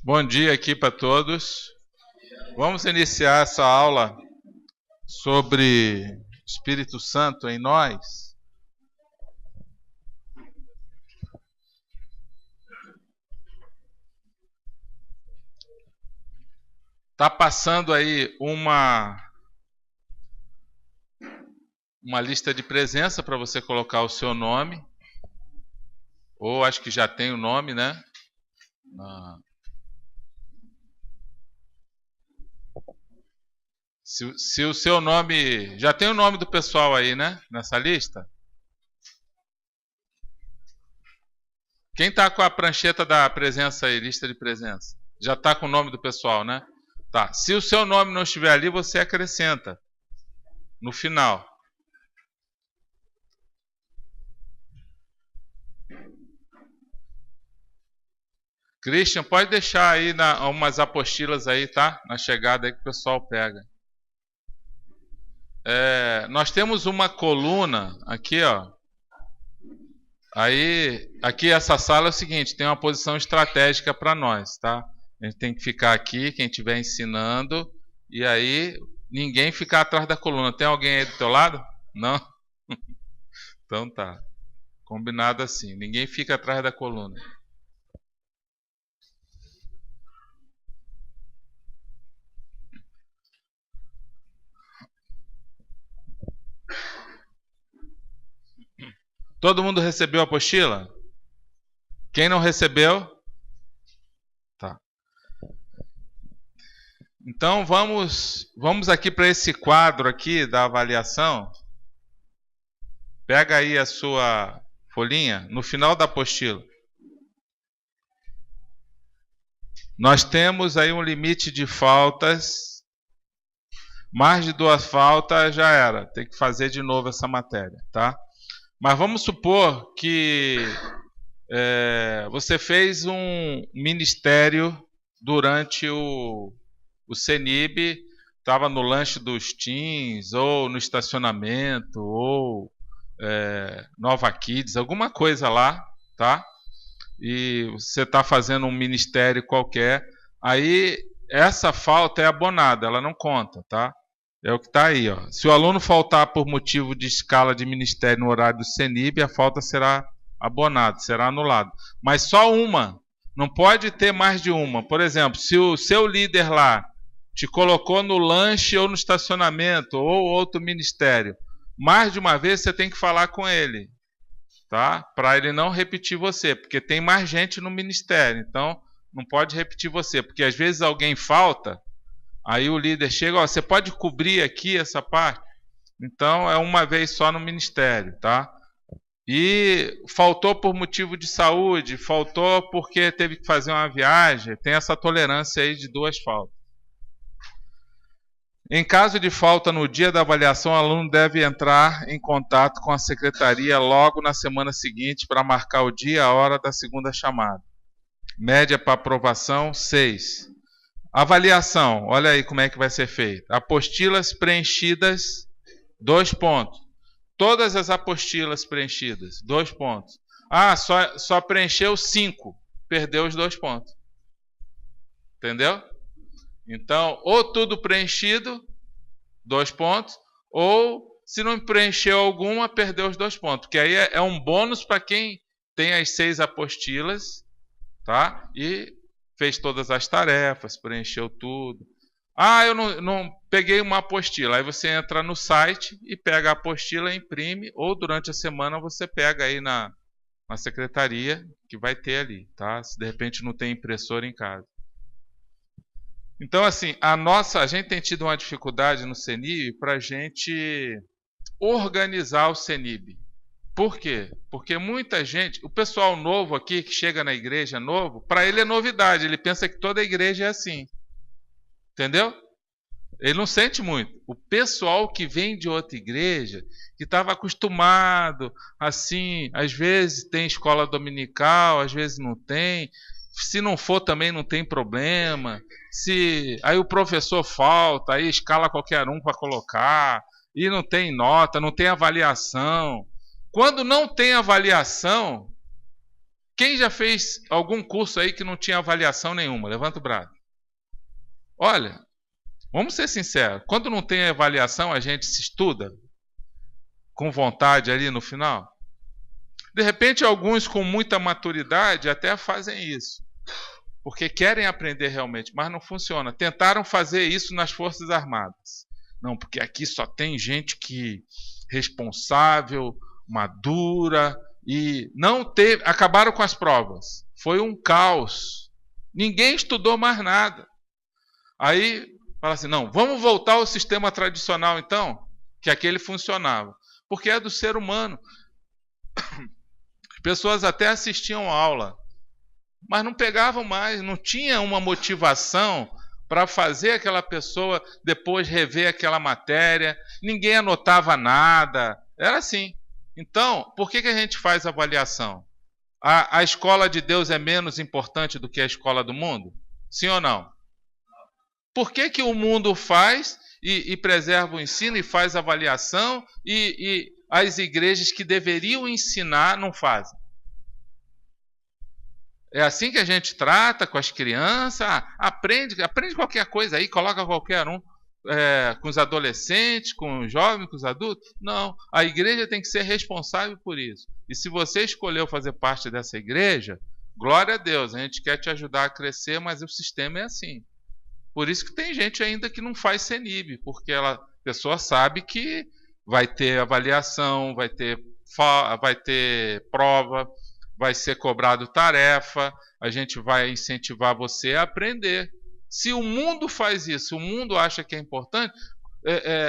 Bom dia aqui para todos. Vamos iniciar essa aula sobre Espírito Santo em nós. Tá passando aí uma lista de presença para você colocar o seu nome, ou acho que já tem o nome, né? Se o seu nome... Já tem o nome do pessoal aí, né? Nessa lista? Quem está com a prancheta da presença aí, lista de presença? Já está com o nome do pessoal, né? Tá. Se o seu nome não estiver ali, você acrescenta no final. Christian, pode deixar aí umas apostilas aí, tá? Na chegada aí que o pessoal pega. Nós temos uma coluna aqui, ó. Aí, aqui essa sala é o seguinte, tem uma posição estratégica para nós, tá? A gente tem que ficar aqui, quem estiver ensinando, e aí ninguém ficar atrás da coluna. Tem alguém aí do teu lado? Não? Então tá. Combinado assim, ninguém fica atrás da coluna. Todo mundo recebeu a apostila? Quem não recebeu? Tá. Então vamos aqui para esse quadro aqui da avaliação. Pega aí a sua folhinha no final da apostila. Nós temos aí um limite de faltas. Mais de 2 faltas já era. Tem que fazer de novo essa matéria, tá? Mas vamos supor que você fez um ministério durante o CENIB, estava no lanche dos teens, ou no estacionamento, ou Nova Kids, alguma coisa lá, tá? E você está fazendo um ministério qualquer, aí essa falta é abonada, ela não conta, tá? É o que está aí, ó. Se o aluno faltar por motivo de escala de ministério no horário do CENIB, a falta será abonada, será anulada. Mas só uma, não pode ter mais de uma. Por exemplo, se o seu líder lá te colocou no lanche ou no estacionamento ou outro ministério, mais de uma vez você tem que falar com ele, tá? Para ele não repetir você, porque tem mais gente no ministério, então não pode repetir você, porque às vezes alguém falta. Aí o líder chega, ó, você pode cobrir aqui essa parte? Então é uma vez só no ministério, tá? E faltou por motivo de saúde, faltou porque teve que fazer uma viagem, tem essa tolerância aí de 2 faltas. Em caso de falta no dia da avaliação, o aluno deve entrar em contato com a secretaria logo na semana seguinte para marcar o dia e a hora da segunda chamada. Média para aprovação, 6. Avaliação, olha aí como é que vai ser feito. Apostilas preenchidas, 2 pontos. Todas as apostilas preenchidas, 2 pontos. Ah, só preencheu 5, perdeu os 2 pontos. Entendeu? Então, ou tudo preenchido, 2 pontos, ou se não preencheu alguma, perdeu os 2 pontos. Porque aí é um bônus para quem tem as 6 apostilas, tá? E fez todas as tarefas, preencheu tudo. Ah, eu não peguei uma apostila. Aí você entra no site e pega a apostila, imprime, ou durante a semana você pega aí na secretaria, que vai ter ali, tá? Se de repente não tem impressora em casa. Então, assim, a gente tem tido uma dificuldade no CENIB para a gente organizar o CENIB. Por quê? Porque muita gente, o pessoal novo aqui, que chega na igreja novo, para ele é novidade, ele pensa que toda igreja é assim. Entendeu? Ele não sente muito. O pessoal que vem de outra igreja, que estava acostumado, assim, às vezes tem escola dominical, às vezes não tem. Se não for também não tem problema. Aí o professor falta, aí escala qualquer um para colocar, e não tem nota, não tem avaliação. Quando não tem avaliação, Quem já fez algum curso aí que não tinha avaliação nenhuma? Levanta o braço. Olha, vamos ser sinceros. Quando não tem avaliação, a gente se estuda com vontade ali no final. De repente, alguns com muita maturidade até fazem isso, porque querem aprender realmente, mas não funciona. Tentaram fazer isso nas Forças Armadas. Não, porque aqui só tem gente que responsável, madura, e não teve, acabaram com as provas. Foi um caos. Ninguém estudou mais nada. Aí fala assim, não, vamos voltar ao sistema tradicional então, que aquele funcionava. Porque é do ser humano. As pessoas até assistiam a aula, mas não pegavam mais, não tinha uma motivação para fazer aquela pessoa depois rever aquela matéria, ninguém anotava nada, era assim. Então, por que a gente faz avaliação? A escola de Deus é menos importante do que a escola do mundo? Sim ou não? Por que o mundo faz e preserva o ensino e faz avaliação e as igrejas que deveriam ensinar não fazem? É assim que a gente trata com as crianças. Aprende qualquer coisa aí, coloca qualquer um, com os adolescentes, com os jovens, com os adultos. Não, a igreja tem que ser responsável por isso. E se você escolheu fazer parte dessa igreja, glória a Deus, a gente quer te ajudar a crescer, mas o sistema é assim. Por isso que tem gente ainda que não faz CENIB, porque a pessoa sabe que vai ter avaliação, vai ter prova, vai ser cobrado tarefa, a gente vai incentivar você a aprender. Se o mundo faz isso, o mundo acha que é importante,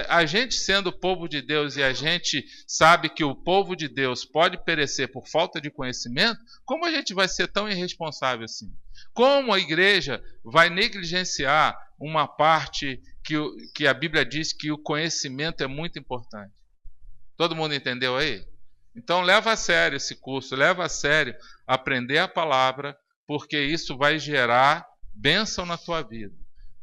a gente sendo o povo de Deus e a gente sabe que o povo de Deus pode perecer por falta de conhecimento, como a gente vai ser tão irresponsável assim? Como a igreja vai negligenciar uma parte que a Bíblia diz que o conhecimento é muito importante? Todo mundo entendeu aí? Então leva a sério esse curso, leva a sério aprender a palavra, porque isso vai gerar bênção na tua vida.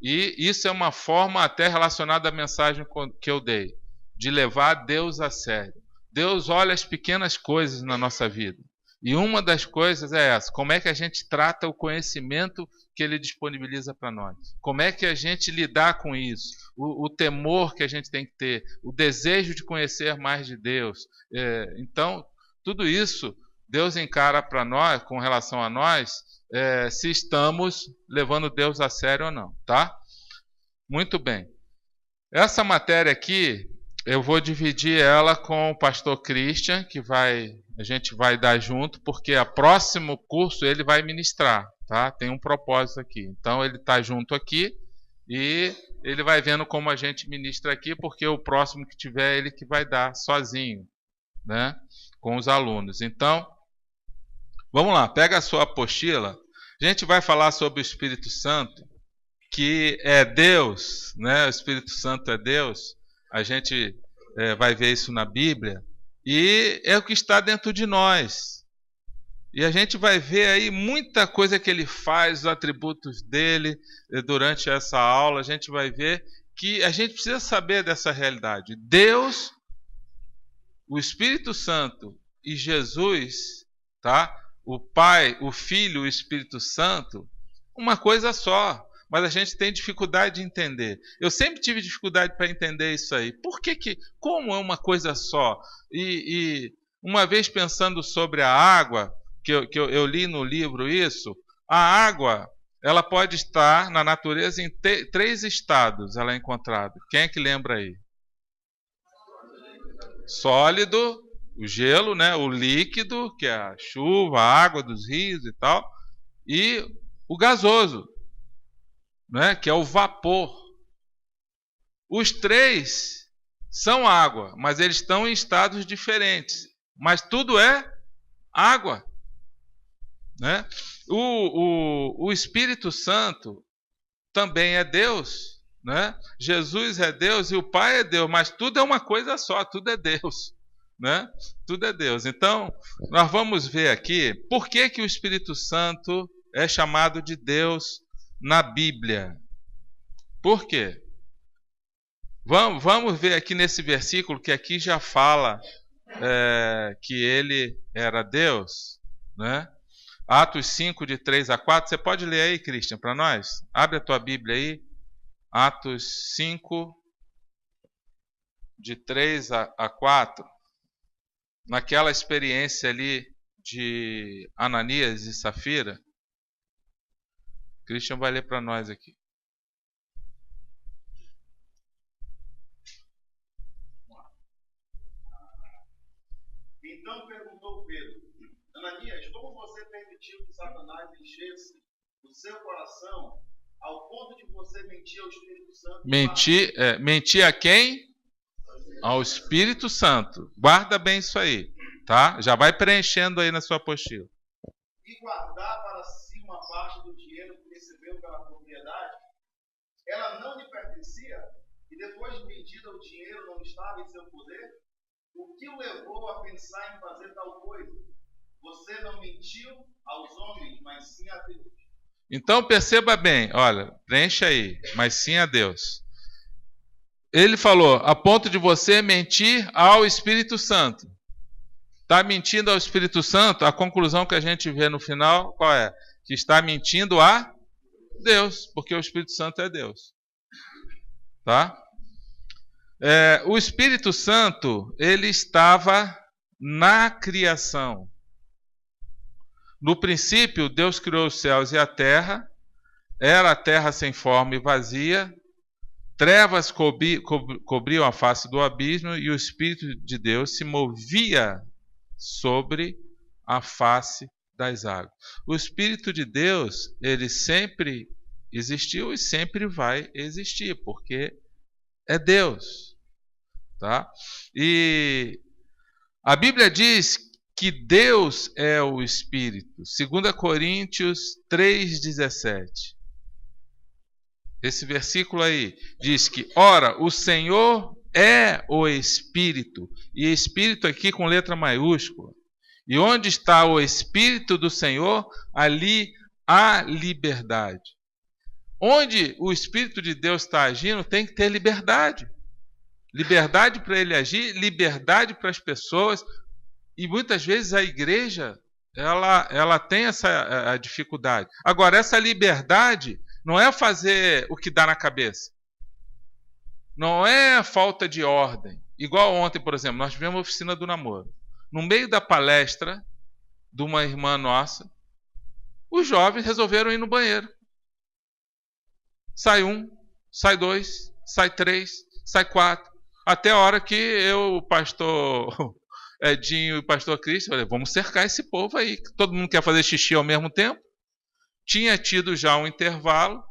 E isso é uma forma até relacionada à mensagem que eu dei, de levar Deus a sério. Deus olha as pequenas coisas na nossa vida. E uma das coisas é essa, como é que a gente trata o conhecimento que Ele disponibiliza para nós? Como é que a gente lidar com isso? O temor que a gente tem que ter, o desejo de conhecer mais de Deus. Então, tudo isso Deus encara para nós, com relação a nós, se estamos levando Deus a sério ou não, tá? Muito bem. Essa matéria aqui, eu vou dividir ela com o pastor Christian, que a gente vai dar junto, porque o próximo curso ele vai ministrar, tá? Tem um propósito aqui. Então ele está junto aqui e ele vai vendo como a gente ministra aqui, porque o próximo que tiver ele que vai dar sozinho, né? Com os alunos. Então, vamos lá, pega a sua apostila. A gente vai falar sobre o Espírito Santo, que é Deus, né? O Espírito Santo é Deus. A gente vai ver isso na Bíblia. E é o que está dentro de nós. E a gente vai ver aí muita coisa que ele faz, os atributos dele, durante essa aula. A gente vai ver que a gente precisa saber dessa realidade. Deus, o Espírito Santo e Jesus, tá? O Pai, o Filho, o Espírito Santo, uma coisa só. Mas a gente tem dificuldade de entender. Eu sempre tive dificuldade para entender isso aí. Como é uma coisa só? E uma vez pensando sobre a água, que eu li no livro isso, a água, ela pode estar na natureza em 3 estados, ela é encontrada. Quem é que lembra aí? Sólido, o gelo, né? O líquido, que é a chuva, a água dos rios e tal, e o gasoso, né, que é o vapor. Os 3 são água, mas eles estão em estados diferentes. Mas tudo é água, né? O Espírito Santo também é Deus, né? Jesus é Deus e o Pai é Deus, mas tudo é uma coisa só, tudo é Deus, né? Tudo é Deus. Então, nós vamos ver aqui por que o Espírito Santo é chamado de Deus na Bíblia. Por quê? Vamos ver aqui nesse versículo, que aqui já fala que ele era Deus, né? Atos 5, de 3 a 4. Você pode ler aí, Christian, para nós? Abre a tua Bíblia aí. Atos 5, de 3 a 4. Naquela experiência ali de Ananias e Safira. Christian vai ler para nós aqui. Então perguntou Pedro: Ananias, como você permitiu que Satanás enchesse o seu coração ao ponto de você mentir ao Espírito Santo? Mentir a quem? Ao Espírito Santo. Guarda bem isso aí, tá? Já vai preenchendo aí na sua apostila. E guardar para si uma parte do dinheiro que recebeu pela propriedade? Ela não lhe pertencia? E depois de vendida o dinheiro não estava em seu poder? O que o levou a pensar em fazer tal coisa? Você não mentiu aos homens, mas sim a Deus. Então perceba bem, olha, preencha aí, mas sim a Deus. Ele falou, a ponto de você mentir ao Espírito Santo. Está mentindo ao Espírito Santo? A conclusão que a gente vê no final, qual é? Que está mentindo a Deus, porque o Espírito Santo é Deus. Tá? O Espírito Santo, ele estava na criação. No princípio, Deus criou os céus e a terra. Era a terra sem forma e vazia. Trevas cobriam a face do abismo e o Espírito de Deus se movia sobre a face das águas. O Espírito de Deus, ele sempre existiu e sempre vai existir, porque é Deus. Tá? E a Bíblia diz que Deus é o Espírito. 2 Coríntios 3,17. Esse versículo aí diz que, ora, o Senhor é o Espírito. E Espírito aqui com letra maiúscula. E onde está o Espírito do Senhor, ali há liberdade. Onde o Espírito de Deus está agindo, tem que ter liberdade. Liberdade para ele agir, liberdade para as pessoas. E muitas vezes a igreja, ela tem essa dificuldade. Agora, essa liberdade não é fazer o que dá na cabeça. Não é falta de ordem. Igual ontem, por exemplo, nós tivemos a oficina do namoro. No meio da palestra de uma irmã nossa, os jovens resolveram ir no banheiro. Sai um, sai dois, sai três, sai quatro. Até a hora que eu, o pastor Edinho e o pastor Cristo, falei, vamos cercar esse povo aí. Todo mundo quer fazer xixi ao mesmo tempo. Tinha tido já um intervalo.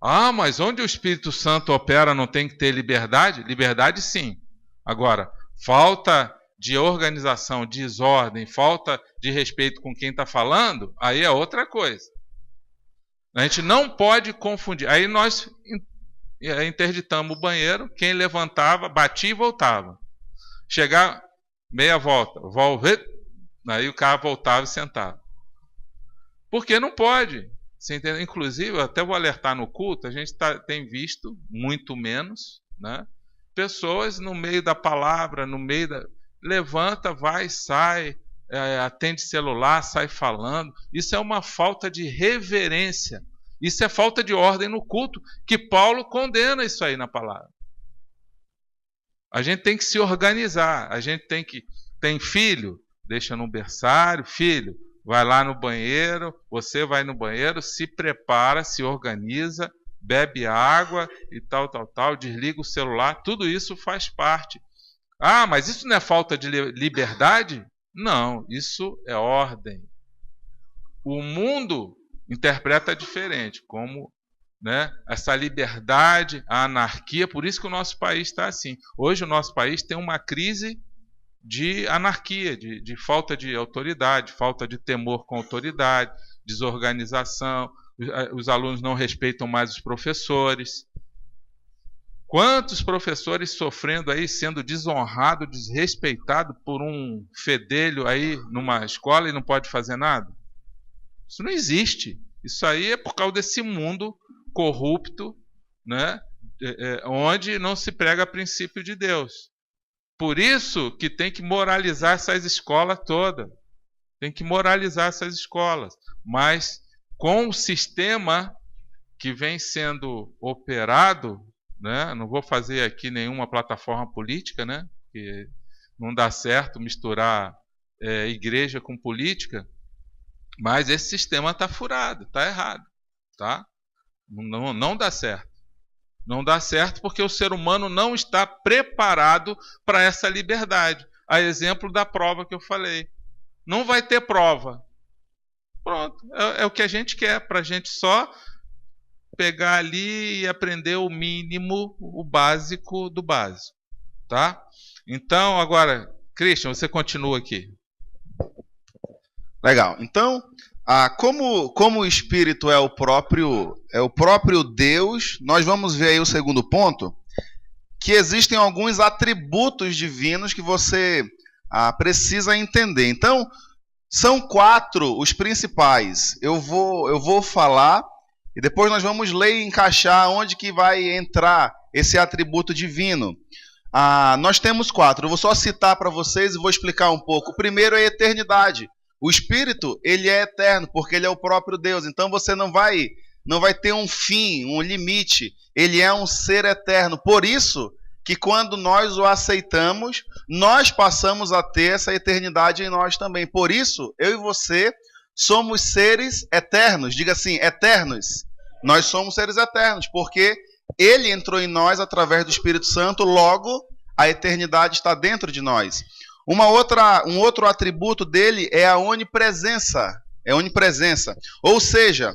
Ah, mas onde o Espírito Santo opera não tem que ter liberdade? Liberdade sim. Agora, falta de organização, desordem, falta de respeito com quem está falando, aí é outra coisa. A gente não pode confundir. Aí nós interditamos o banheiro, quem levantava, batia e voltava. Chegar, meia volta, aí o cara voltava e sentava. Porque não pode. Você entende? Inclusive, eu até vou alertar no culto, a gente tem visto, muito menos, né? Pessoas no meio da palavra, no meio da... Levanta, vai, sai, atende celular, sai falando. Isso é uma falta de reverência. Isso é falta de ordem no culto, que Paulo condena isso aí na palavra. A gente tem que se organizar. A gente tem filho, deixa no berçário, filho, vai lá no banheiro, você vai no banheiro, se prepara, se organiza, bebe água e tal, desliga o celular, tudo isso faz parte. Ah, mas isso não é falta de liberdade? Não, isso é ordem. O mundo interpreta diferente, como, né, essa liberdade, a anarquia, por isso que o nosso país está assim. Hoje o nosso país tem uma crise de anarquia, de falta de autoridade, falta de temor com autoridade, desorganização, os alunos não respeitam mais os professores. Quantos professores sofrendo aí, sendo desonrado, desrespeitado por um fedelho aí numa escola e não pode fazer nada? Isso não existe. Isso aí é por causa desse mundo corrupto, né, onde não se prega princípio de Deus. Por isso que tem que moralizar essas escolas todas. Tem que moralizar essas escolas. Mas com o sistema que vem sendo operado, né? Não vou fazer aqui nenhuma plataforma política, né? Porque não dá certo misturar igreja com política, mas esse sistema está furado, está errado, tá? Não dá certo. Não dá certo porque o ser humano não está preparado para essa liberdade. A exemplo da prova que eu falei. Não vai ter prova. Pronto, é o que a gente quer, para a gente só pegar ali e aprender o mínimo, o básico do básico, tá? Então, agora, Christian, você continua aqui. Legal. Então, como o Espírito é o próprio Deus, nós vamos ver aí o segundo ponto, que existem alguns atributos divinos que você precisa entender. Então, são 4 os principais. Eu vou falar e depois nós vamos ler e encaixar onde que vai entrar esse atributo divino. Nós temos 4. Eu vou só citar para vocês e vou explicar um pouco. O primeiro é a eternidade. O Espírito, ele é eterno, porque ele é o próprio Deus. Então você não vai ter um fim, um limite. Ele é um ser eterno. Por isso que quando nós o aceitamos, nós passamos a ter essa eternidade em nós também. Por isso, eu e você somos seres eternos. Diga assim, eternos. Nós somos seres eternos, porque ele entrou em nós através do Espírito Santo, logo a eternidade está dentro de nós. Um outro atributo dele é a onipresença. É onipresença. Ou seja,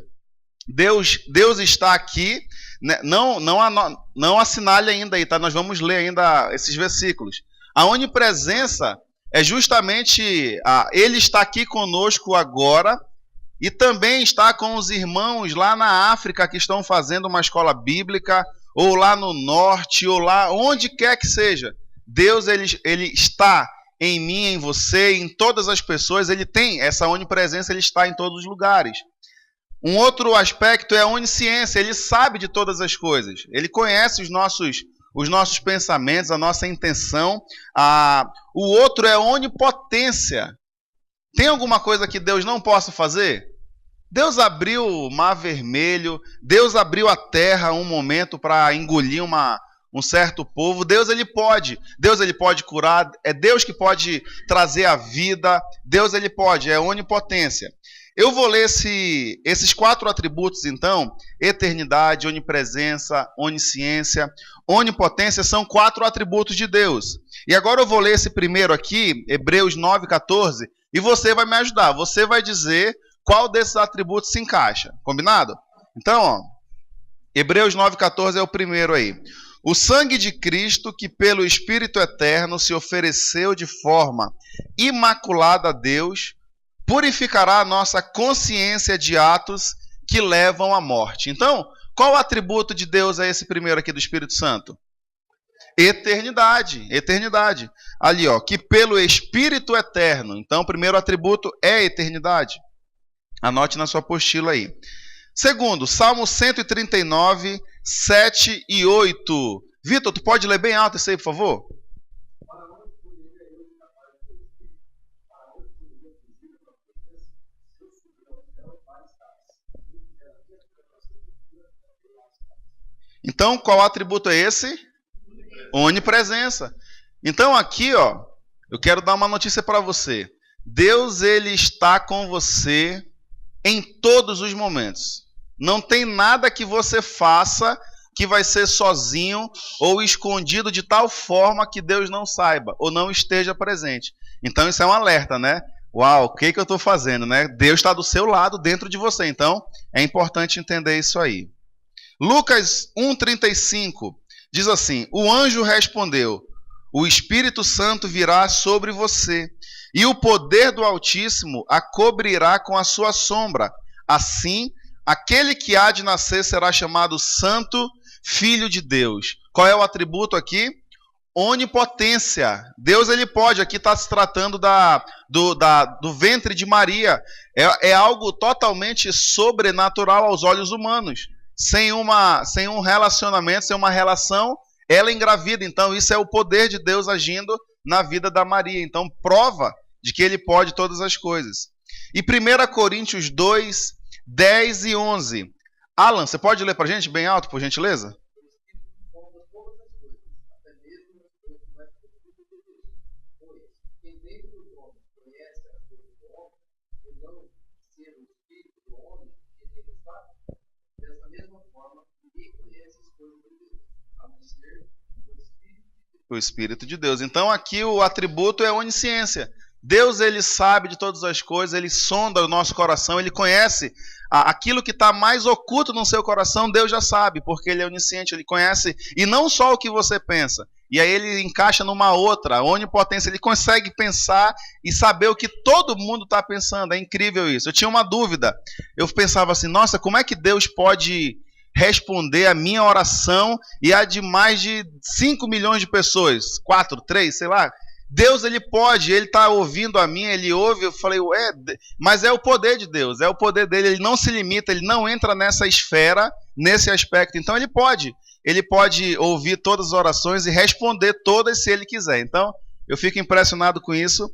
Deus está aqui. Né? Não assinale ainda aí, tá? Nós vamos ler ainda esses versículos. A onipresença é justamente ele está aqui conosco agora e também está com os irmãos lá na África que estão fazendo uma escola bíblica, ou lá no norte, ou lá onde quer que seja. Deus ele está em mim, em você, em todas as pessoas. Ele tem essa onipresença, ele está em todos os lugares. Um outro aspecto é a onisciência. Ele sabe de todas as coisas. Ele conhece os nossos pensamentos, a nossa intenção. O outro é a onipotência. Tem alguma coisa que Deus não possa fazer? Deus abriu o Mar Vermelho, Deus abriu a terra um momento para engolir um certo povo. Deus ele pode curar, é Deus que pode trazer a vida, Deus ele pode, é onipotência. Eu vou ler esses 4 atributos então: eternidade, onipresença, onisciência, onipotência, são 4 atributos de Deus. E agora eu vou ler esse primeiro aqui, Hebreus 9:14, e você vai me ajudar, você vai dizer qual desses atributos se encaixa, combinado? Então, Hebreus 9:14 é o primeiro aí. O sangue de Cristo, que pelo Espírito Eterno se ofereceu de forma imaculada a Deus, purificará a nossa consciência de atos que levam à morte. Então, qual atributo de Deus é esse primeiro aqui do Espírito Santo? Eternidade, eternidade. Ali, ó, que pelo Espírito Eterno. Então, o primeiro atributo é eternidade. Anote na sua apostila aí. Segundo, Salmo 139, 7 e 8. Vitor, tu pode ler bem alto isso aí, por favor? Então, qual atributo é esse? Onipresença. Então, aqui, ó, eu quero dar uma notícia para você. Deus, ele está com você em todos os momentos. Não tem nada que você faça que vai ser sozinho ou escondido de tal forma que Deus não saiba ou não esteja presente. Então isso é um alerta, né? Uau, o que eu estou fazendo, né? Deus está do seu lado, dentro de você. Então é importante entender isso aí. Lucas 1,35 diz assim: o anjo respondeu: o Espírito Santo virá sobre você, e o poder do Altíssimo a cobrirá com a sua sombra. Assim, aquele que há de nascer será chamado Santo Filho de Deus. Qual é o atributo aqui? Onipotência. Deus ele pode, aqui está se tratando do ventre de Maria. É algo totalmente sobrenatural aos olhos humanos. Sem um relacionamento, sem uma relação, ela engravida. Então isso é o poder de Deus agindo na vida da Maria. Então prova de que ele pode todas as coisas. E 1 Coríntios 2, 10 e 11. Alan, você pode ler para a gente bem alto, por gentileza? O Espírito de Deus. Então aqui o atributo é onisciência. Deus, ele sabe de todas as coisas, ele sonda o nosso coração, ele conhece aquilo que está mais oculto no seu coração, Deus já sabe, porque ele é onisciente, ele conhece, e não só o que você pensa. E aí ele encaixa numa outra, a onipotência, ele consegue pensar e saber o que todo mundo está pensando, é incrível isso. Eu tinha uma dúvida, eu pensava assim, nossa, como é que Deus pode responder a minha oração e a de mais de 5 milhões de pessoas, 4, 3, sei lá. Deus, ele pode, ele está ouvindo a mim, ele ouve, eu falei, mas é o poder de Deus, é o poder dele, ele não se limita, ele não entra nessa esfera, nesse aspecto, então ele pode ouvir todas as orações e responder todas se ele quiser. Então, eu fico impressionado com isso.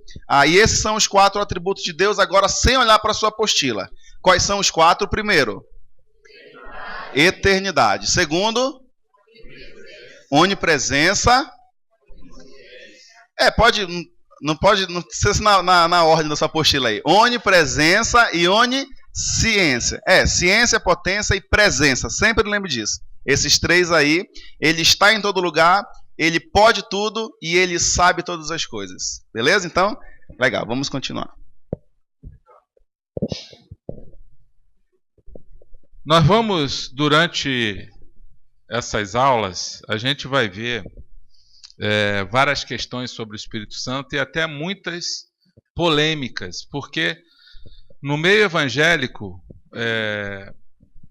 E esses são os 4 atributos de Deus, agora sem olhar para a sua apostila. Quais são os 4? Primeiro, eternidade. Segundo, onipresença. Não precisa na ordem da sua apostila aí. Onipresença e onisciência. Ciência, potência e presença. Sempre lembre disso. Esses 3 aí, ele está em todo lugar, ele pode tudo e ele sabe todas as coisas. Beleza? Então, legal, vamos continuar. Nós vamos, durante essas aulas, a gente vai ver várias questões sobre o Espírito Santo e até muitas polêmicas, porque no meio evangélico,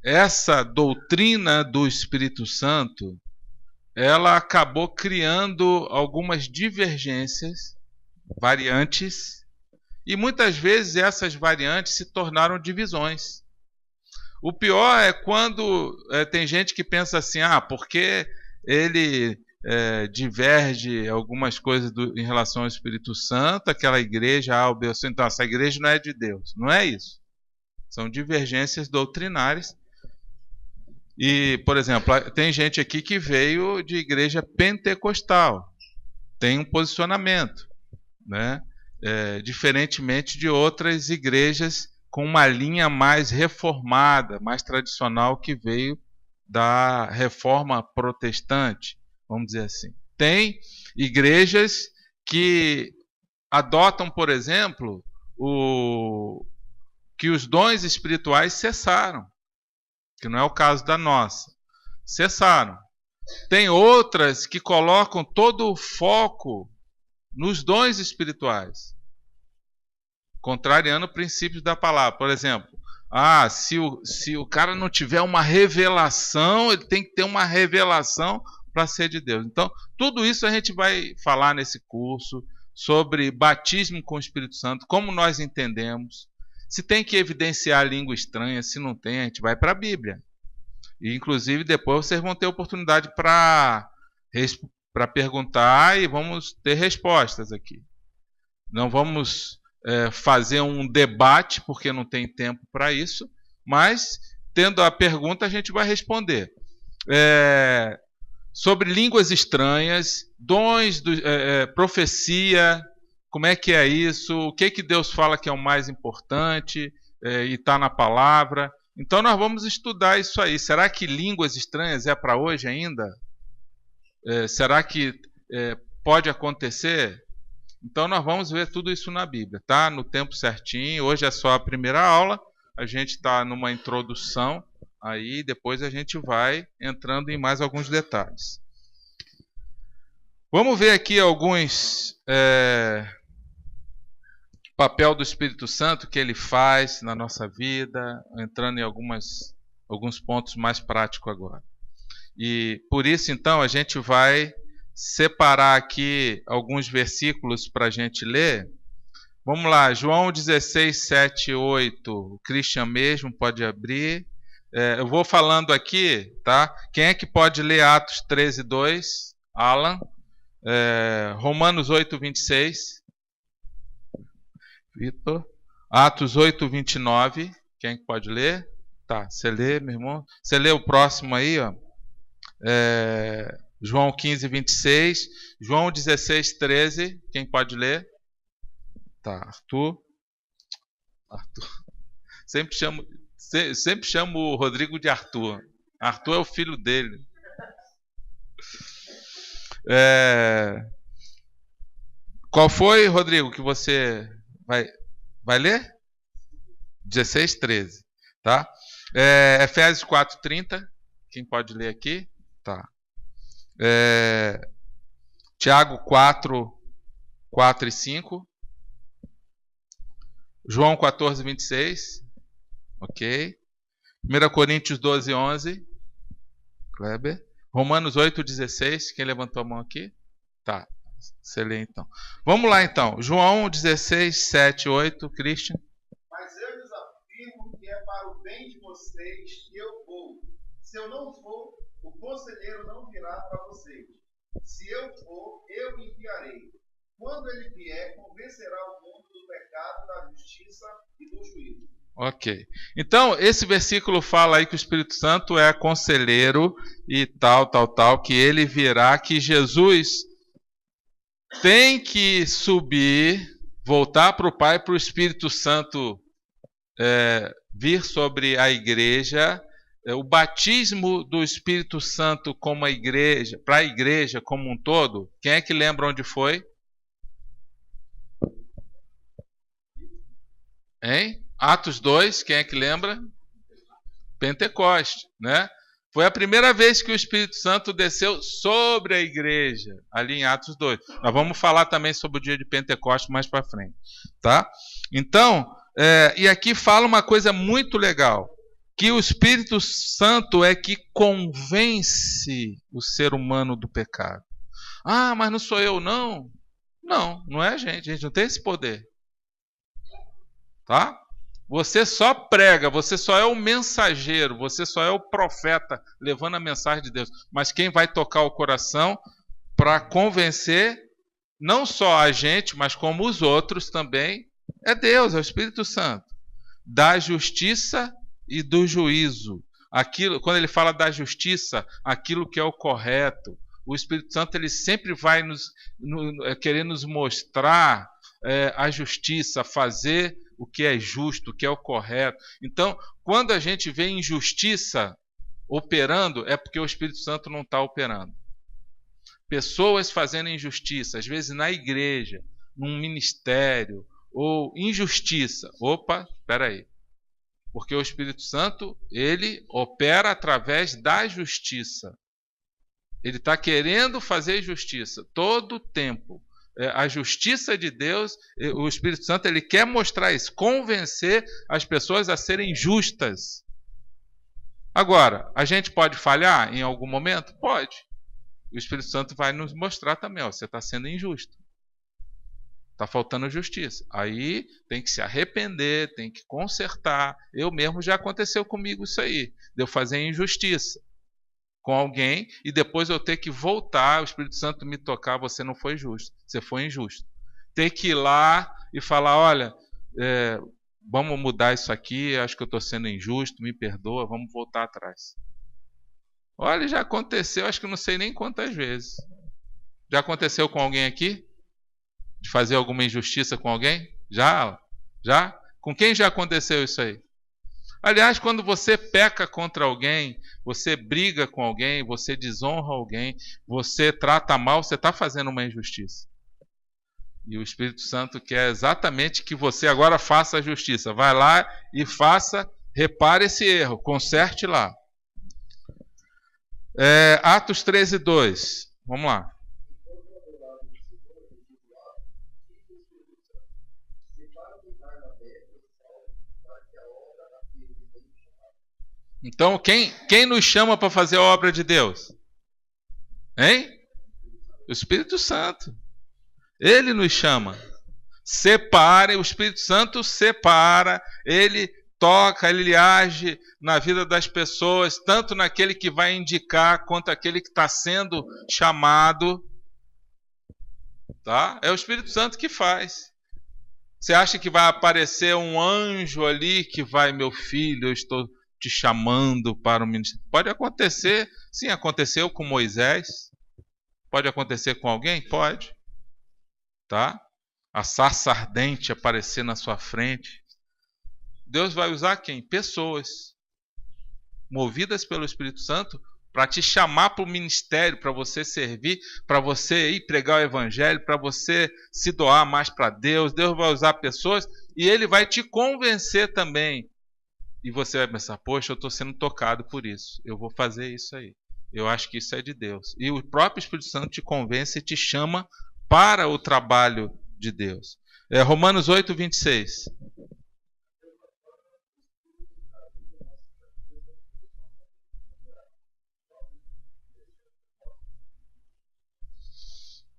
essa doutrina do Espírito Santo, ela acabou criando algumas divergências, variantes, e muitas vezes essas variantes se tornaram divisões. O pior é quando tem gente que pensa assim, porque ele diverge algumas coisas em relação ao Espírito Santo, aquela igreja A ou B, então essa igreja não é de Deus. Não é isso. São divergências doutrinárias. E, por exemplo, tem gente aqui que veio de igreja pentecostal, tem um posicionamento, né? Diferentemente de outras igrejas com uma linha mais reformada, mais tradicional, que veio da reforma protestante, vamos dizer assim. Tem igrejas que adotam, por exemplo, que os dons espirituais cessaram, que não é o caso da nossa. Cessaram. Tem outras que colocam todo o foco nos dons espirituais, contrariando princípios da palavra. Por exemplo, se o cara não tiver uma revelação, ele tem que ter uma revelação para ser de Deus. Então, tudo isso a gente vai falar nesse curso, sobre batismo com o Espírito Santo, como nós entendemos. Se tem que evidenciar língua estranha, se não tem, a gente vai para a Bíblia. E, inclusive, depois vocês vão ter oportunidade para perguntar e vamos ter respostas aqui. Não vamos fazer um debate, porque não tem tempo para isso, mas, tendo a pergunta, a gente vai responder. Sobre línguas estranhas, dons, profecia, como é que é isso? O que Deus fala que é o mais importante e está na palavra? Então nós vamos estudar isso aí. Será que línguas estranhas é para hoje ainda? Será que pode acontecer? Então nós vamos ver tudo isso na Bíblia, tá? No tempo certinho. Hoje é só a primeira aula. A gente está numa introdução. Aí depois a gente vai entrando em mais alguns detalhes. Vamos ver aqui alguns papel do Espírito Santo que ele faz na nossa vida, entrando em alguns pontos mais práticos agora. E por isso, então, a gente vai separar aqui alguns versículos para a gente ler. Vamos lá, João 16, 7, 8. O Christian mesmo pode abrir. Eu vou falando aqui, tá? Quem é que pode ler Atos 13, 2? Alan. Romanos 8, 26. Vitor. Atos 8, 29. Quem pode ler? Tá, você lê, meu irmão. Você lê o próximo aí, ó. João 15, 26. João 16, 13. Quem pode ler? Tá, Arthur. Sempre chamo o Rodrigo de Arthur. Arthur é o filho dele. Qual foi, Rodrigo, que você vai ler? 16, 13. Tá? Efésios 4, 30. Quem pode ler aqui? Tá. Tiago 4, 4 e 5. João 14, 26. Ok. 1 Coríntios 12, 11. Kleber. Romanos 8, 16. Quem levantou a mão aqui? Tá. Você lê então. Vamos lá então. João 16, 7, 8. Christian. Mas eu lhes afirmo que é para o bem de vocês que eu vou. Se eu não for, o conselheiro não virá para vocês. Se eu for, eu enviarei. Quando ele vier, convencerá o mundo do pecado, da justiça e do juízo. Ok. Então, esse versículo fala aí que o Espírito Santo é conselheiro e tal, que ele virá, que Jesus tem que subir, voltar para o Pai, para o Espírito Santo vir sobre a igreja. O batismo do Espírito Santo como a igreja, para a igreja como um todo, quem é que lembra onde foi? Hein? Atos 2, quem é que lembra? Pentecoste, né? Foi a primeira vez que o Espírito Santo desceu sobre a igreja, ali em Atos 2. Nós vamos falar também sobre o dia de Pentecoste mais para frente, tá? Então, e aqui fala uma coisa muito legal, que o Espírito Santo é que convence o ser humano do pecado. Ah, mas não sou eu, não. Não é a gente não tem esse poder. Tá? Você só prega, você só é o mensageiro, você só é o profeta levando a mensagem de Deus. Mas quem vai tocar o coração para convencer não só a gente, mas como os outros também, é Deus, é o Espírito Santo. Da justiça e do juízo. Quando ele fala da justiça, aquilo que é o correto. O Espírito Santo ele sempre vai querer nos mostrar a justiça, fazer o que é justo, o que é o correto. Então, quando a gente vê injustiça operando, é porque o Espírito Santo não está operando. Pessoas fazendo injustiça, às vezes na igreja, num ministério, ou injustiça. Opa, espera aí. Porque o Espírito Santo, ele opera através da justiça. Ele está querendo fazer justiça todo o tempo. A justiça de Deus, o Espírito Santo, ele quer mostrar isso, convencer as pessoas a serem justas. Agora, a gente pode falhar em algum momento? Pode. O Espírito Santo vai nos mostrar também, você está sendo injusto. Está faltando justiça. Aí tem que se arrepender, tem que consertar. Eu mesmo já aconteceu comigo isso aí, de eu fazer injustiça com alguém e depois eu ter que voltar, o Espírito Santo me tocar, você não foi justo, você foi injusto. Ter que ir lá e falar, olha, vamos mudar isso aqui, acho que eu estou sendo injusto, me perdoa, vamos voltar atrás. Olha, já aconteceu, acho que não sei nem quantas vezes. Já aconteceu com alguém aqui? De fazer alguma injustiça com alguém? Já? Com quem já aconteceu isso aí? Aliás, quando você peca contra alguém, você briga com alguém, você desonra alguém, você trata mal, você está fazendo uma injustiça. E o Espírito Santo quer exatamente que você agora faça a justiça. Vai lá e faça, repare esse erro, conserte lá. Atos 13, 2. Vamos lá. Então, quem nos chama para fazer a obra de Deus? Hein? O Espírito Santo. Ele nos chama. Separa, o Espírito Santo separa, ele toca, ele age na vida das pessoas, tanto naquele que vai indicar, quanto aquele que está sendo chamado. Tá? É o Espírito Santo que faz. Você acha que vai aparecer um anjo ali que vai, meu filho, eu estou te chamando para o ministério? Pode acontecer, sim, aconteceu com Moisés. Pode acontecer com alguém? Pode. Tá? A sarça ardente aparecer na sua frente. Deus vai usar quem? Pessoas movidas pelo Espírito Santo para te chamar para o ministério, para você servir, para você ir pregar o evangelho, para você se doar mais para Deus. Deus vai usar pessoas e Ele vai te convencer também. E você vai pensar, poxa, eu estou sendo tocado por isso, eu vou fazer isso aí. Eu acho que isso é de Deus. E o próprio Espírito Santo te convence e te chama para o trabalho de Deus. Romanos 8, 26.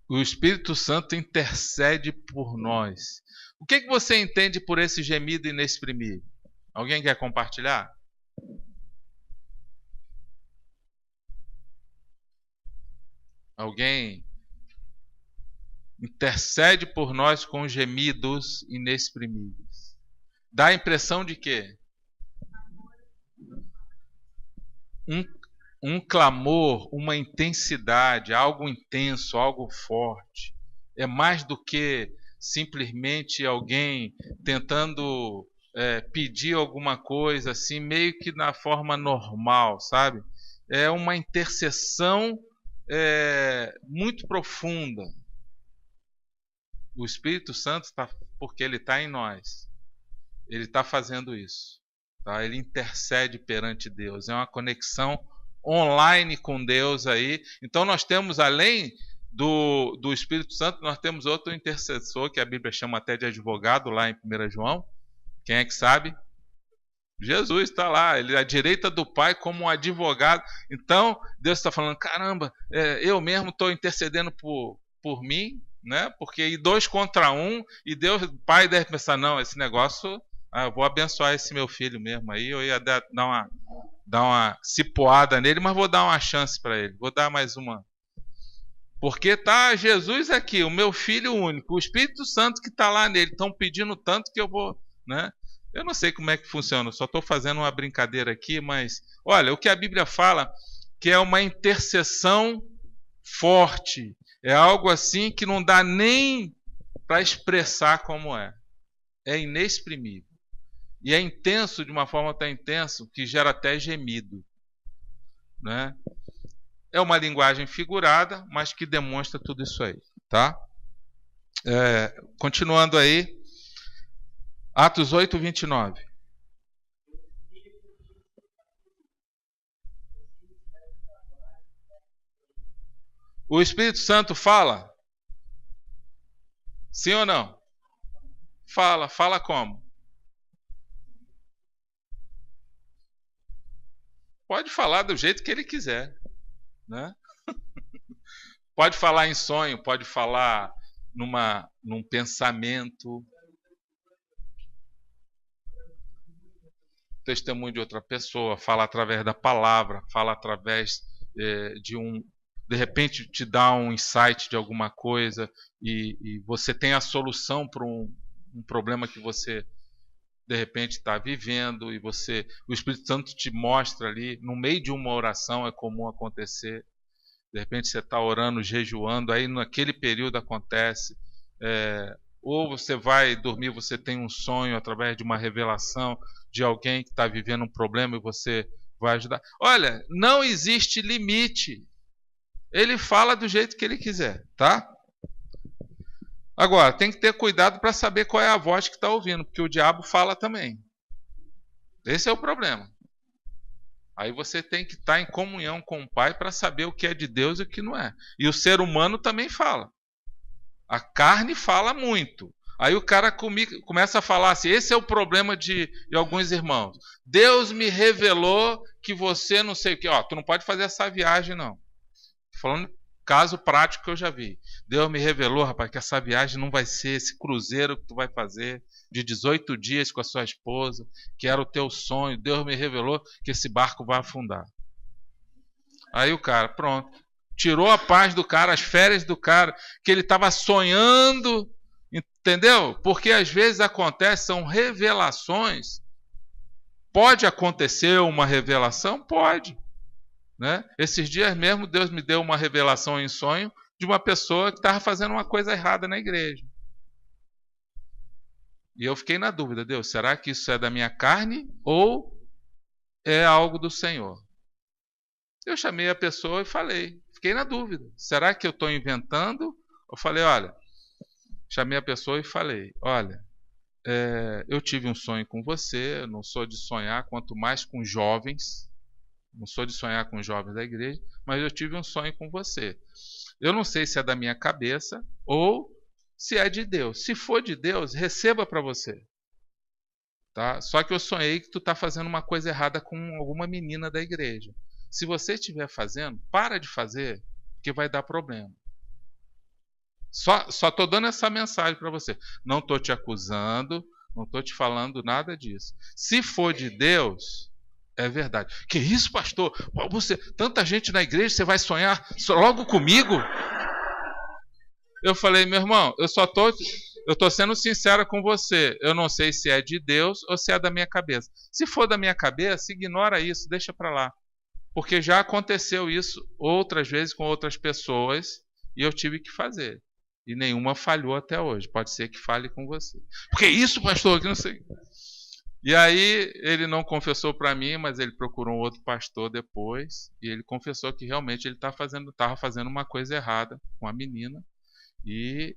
O Espírito Santo intercede por nós. O que você entende por esse gemido inexprimível? Alguém quer compartilhar? Alguém intercede por nós com gemidos inexprimíveis. Dá a impressão de quê? Um clamor, uma intensidade, algo intenso, algo forte. É mais do que simplesmente alguém tentando pedir alguma coisa assim, meio que na forma normal, sabe? É uma intercessão muito profunda. O Espírito Santo, porque ele está em nós, ele está fazendo isso. Tá? Ele intercede perante Deus. É uma conexão online com Deus aí. Então nós temos, além do Espírito Santo, nós temos outro intercessor, que a Bíblia chama até de advogado, lá em 1 João. Quem é que sabe? Jesus está lá, ele é à direita do Pai como um advogado. Então Deus está falando, caramba, eu mesmo estou intercedendo por mim, né? Porque 2 contra 1, e Deus, Pai, deve pensar, não, esse negócio, eu vou abençoar esse meu filho mesmo aí, eu ia dar uma cipoada nele, mas vou dar uma chance para ele, vou dar mais uma. Porque tá Jesus aqui, o meu filho único, o Espírito Santo que está lá nele, estão pedindo tanto que eu vou, né? Eu não sei como é que funciona, só estou fazendo uma brincadeira aqui, mas olha, o que a Bíblia fala, que é uma intercessão forte, é algo assim que não dá nem para expressar como é inexprimível. E é intenso de uma forma tão intensa que gera até gemido, né? É uma linguagem figurada, mas que demonstra tudo isso aí, tá? Continuando aí, Atos 8, 29. O Espírito Santo fala? Sim ou não? Fala como? Pode falar do jeito que ele quiser, né? Pode falar em sonho, pode falar num pensamento, testemunho de outra pessoa, fala através da palavra, fala através de repente te dá um insight de alguma coisa e você tem a solução para um problema que você de repente está vivendo e o Espírito Santo te mostra ali, no meio de uma oração é comum acontecer, de repente você está orando, jejuando, aí naquele período acontece, ou você vai dormir, você tem um sonho através de uma revelação de alguém que está vivendo um problema e você vai ajudar. Olha, não existe limite. Ele fala do jeito que ele quiser, tá? Agora, tem que ter cuidado para saber qual é a voz que está ouvindo, porque o diabo fala também. Esse é o problema. Aí você tem que estar em comunhão com o Pai para saber o que é de Deus e o que não é. E o ser humano também fala. A carne fala muito. Aí o cara começa a falar assim, esse é o problema de alguns irmãos. Deus me revelou que você não sei o que. Tu não pode fazer essa viagem, não. Estou falando caso prático que eu já vi. Deus me revelou, rapaz, que essa viagem não vai ser esse cruzeiro que tu vai fazer de 18 dias com a sua esposa, que era o teu sonho. Deus me revelou que esse barco vai afundar. Aí o cara, pronto. Tirou a paz do cara, as férias do cara, que ele estava sonhando Entendeu? Porque às vezes são revelações. Pode acontecer uma revelação? Pode. Né? Esses dias mesmo Deus me deu uma revelação em sonho de uma pessoa que estava fazendo uma coisa errada na igreja. E eu fiquei na dúvida, Deus, será que isso é da minha carne ou é algo do Senhor? Eu chamei a pessoa e falei, fiquei na dúvida, será que eu estou inventando? Eu falei, olha, chamei a pessoa e falei, olha, eu tive um sonho com você, eu não sou de sonhar, quanto mais com jovens, não sou de sonhar com jovens da igreja, mas eu tive um sonho com você. Eu não sei se é da minha cabeça ou se é de Deus. Se for de Deus, receba para você. Tá? Só que eu sonhei que tu está fazendo uma coisa errada com alguma menina da igreja. Se você estiver fazendo, para de fazer, porque vai dar problema. Só estou dando essa mensagem para você. Não estou te acusando, não estou te falando nada disso. Se for de Deus, é verdade. Que isso, pastor? Tanta gente na igreja, você vai sonhar logo comigo? Eu falei, meu irmão, eu estou sendo sincero com você. Eu não sei se é de Deus ou se é da minha cabeça. Se for da minha cabeça, ignora isso, deixa para lá. Porque já aconteceu isso outras vezes com outras pessoas e eu tive que fazer. E nenhuma falhou até hoje. Pode ser que fale com você. Porque isso, pastor, que não sei. E aí ele não confessou para mim, mas ele procurou um outro pastor depois e ele confessou que realmente ele estava fazendo uma coisa errada com a menina e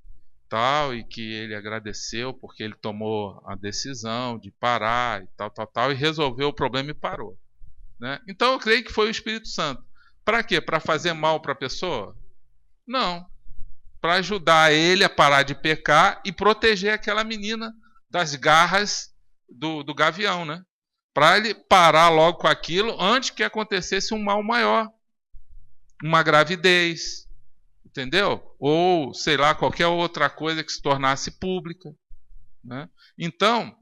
tal, e que ele agradeceu porque ele tomou a decisão de parar e tal, e resolveu o problema e parou. Né? Então eu creio que foi o Espírito Santo. Para quê? Para fazer mal para a pessoa? Não. Para ajudar ele a parar de pecar e proteger aquela menina das garras do gavião, né? Para ele parar logo com aquilo antes que acontecesse um mal maior. Uma gravidez, entendeu? Ou, sei lá, qualquer outra coisa que se tornasse pública. Né? Então,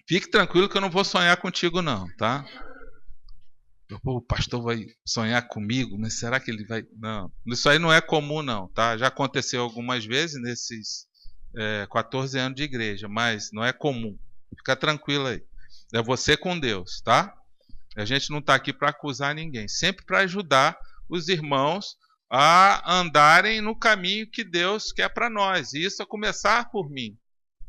fique tranquilo que eu não vou sonhar contigo não, tá? O pastor vai sonhar comigo, mas será que ele vai... Não, isso aí não é comum não, tá? Já aconteceu algumas vezes nesses 14 anos de igreja, mas não é comum. Fica tranquilo aí. É você com Deus, tá? A gente não está aqui para acusar ninguém, sempre para ajudar os irmãos a andarem no caminho que Deus quer para nós. E isso é começar por mim.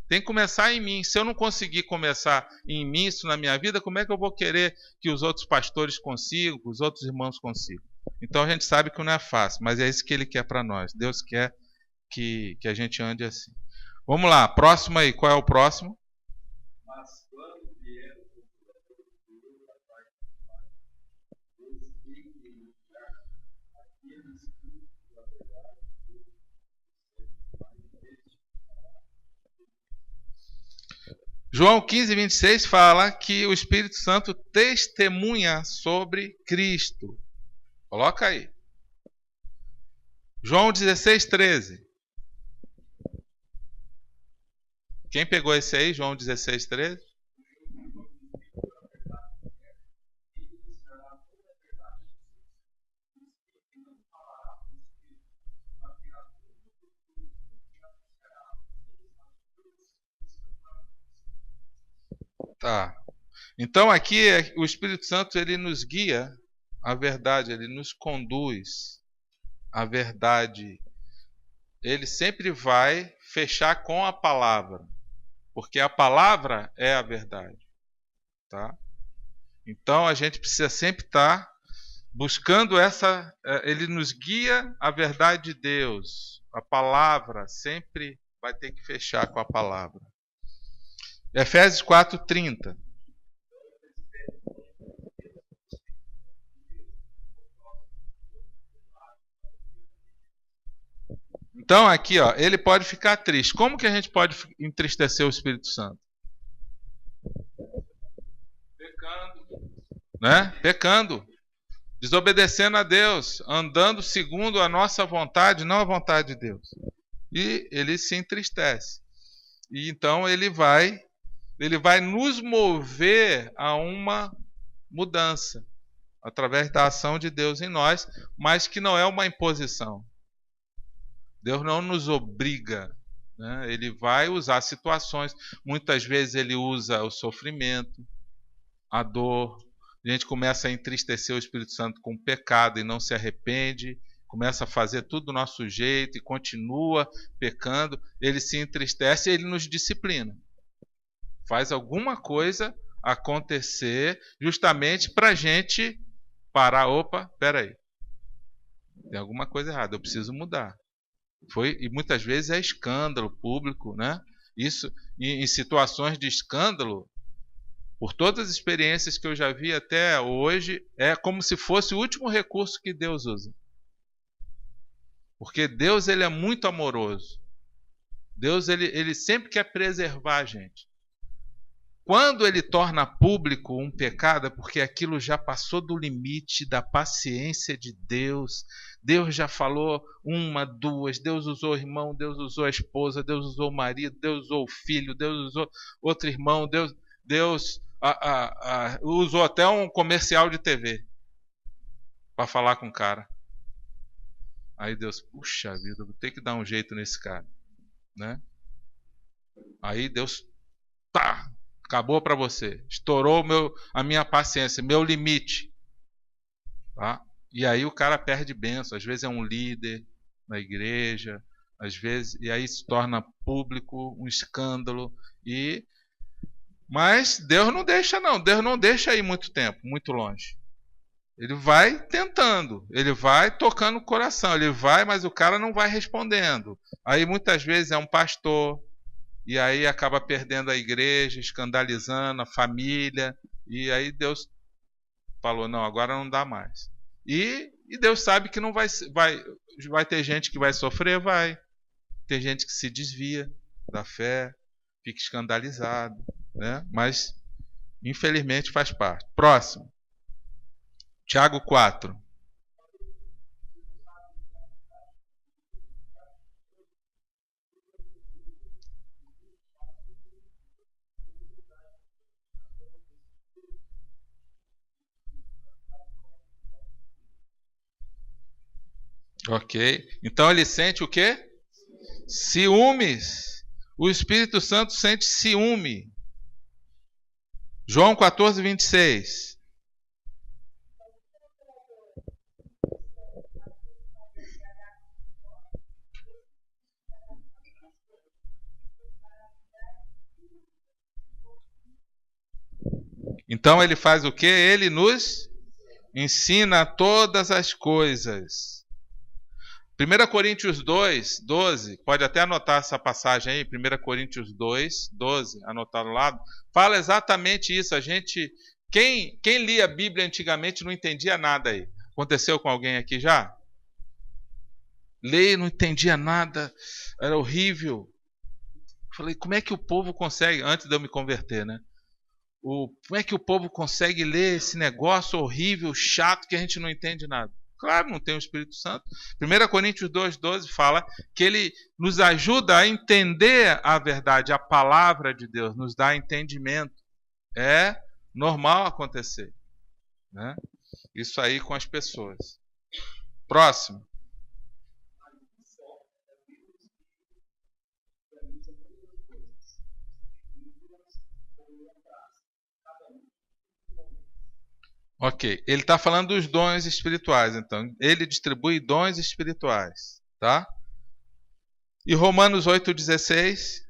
Tem que começar em mim. Se eu não conseguir começar em mim, isso na minha vida, como é que eu vou querer que os outros pastores consigam, que os outros irmãos consigam? Então a gente sabe que não é fácil, mas é isso que Ele quer para nós. Deus quer que a gente ande assim. Vamos lá, próximo aí. Qual é o próximo? João 15, 26 fala que o Espírito Santo testemunha sobre Cristo. Coloca aí. João 16, 13. Quem pegou esse aí, João 16, 13? Tá. Então aqui o Espírito Santo ele nos guia à verdade, ele nos conduz à verdade. Ele sempre vai fechar com a palavra, porque a palavra é a verdade, tá? Então a gente precisa sempre estar buscando ele nos guia à verdade de Deus. A palavra sempre vai ter que fechar com a palavra. Efésios 4:30. Então aqui, ó, ele pode ficar triste. Como que a gente pode entristecer o Espírito Santo? Pecando, né? Pecando, desobedecendo a Deus, andando segundo a nossa vontade, não a vontade de Deus. E ele se entristece. E então ele vai nos mover a uma mudança através da ação de Deus em nós, mas que não é uma imposição. Deus não nos obriga, né? Ele vai usar situações. Muitas vezes ele usa o sofrimento, a dor. A gente começa a entristecer o Espírito Santo com o pecado e não se arrepende. Começa a fazer tudo do nosso jeito e continua pecando. Ele se entristece e ele nos disciplina. Faz alguma coisa acontecer justamente para a gente parar. Opa, peraí. Tem alguma coisa errada, eu preciso mudar. E muitas vezes é escândalo público, né? Isso, em situações de escândalo, por todas as experiências que eu já vi até hoje, é como se fosse o último recurso que Deus usa. Porque Deus, ele é muito amoroso. Deus, ele sempre quer preservar a gente. Quando ele torna público um pecado, é porque aquilo já passou do limite da paciência de Deus. Deus já falou uma, duas, Deus usou o irmão, Deus usou a esposa, Deus usou o marido, Deus usou o filho, Deus usou outro irmão, Deus usou até um comercial de TV para falar com o cara. Aí Deus, puxa vida, vou ter que dar um jeito nesse cara, né? Aí Deus, tá, acabou para você, estourou a minha paciência, meu limite, tá? E aí o cara perde bênção. Às vezes é um líder na igreja, às vezes, e aí se torna público, um escândalo. Mas Deus não deixa, não. Deus não deixa ir muito tempo, muito longe. Ele vai tentando, ele vai tocando o coração, ele vai, mas o cara não vai respondendo. Aí muitas vezes é um pastor, e aí acaba perdendo a igreja, escandalizando a família, e aí Deus falou, não, agora não dá mais. E Deus sabe que não vai ter gente que vai sofrer, vai. Tem gente que se desvia da fé, fica escandalizado, né? Mas infelizmente faz parte. Próximo. Tiago 4. Ok. Então ele sente o quê? Ciúmes. O Espírito Santo sente ciúme. João 14, 26. Então ele faz o quê? Ele nos ensina todas as coisas. 1 Coríntios 2, 12, pode até anotar essa passagem aí, 1 Coríntios 2, 12, anotar do lado, fala exatamente isso. Quem lia a Bíblia antigamente não entendia nada aí. Aconteceu com alguém aqui já? Leia, não entendia nada, era horrível. Falei, como é que o povo consegue, antes de eu me converter, né? Como é que o povo consegue ler esse negócio horrível, chato, que a gente não entende nada? Claro, não tem o Espírito Santo. 1 Coríntios 2,12 fala que ele nos ajuda a entender a verdade, a palavra de Deus, nos dá entendimento. É normal acontecer, né? Isso aí com as pessoas. Próximo. Ok, ele está falando dos dons espirituais, então. Ele distribui dons espirituais, tá? E Romanos 8,16.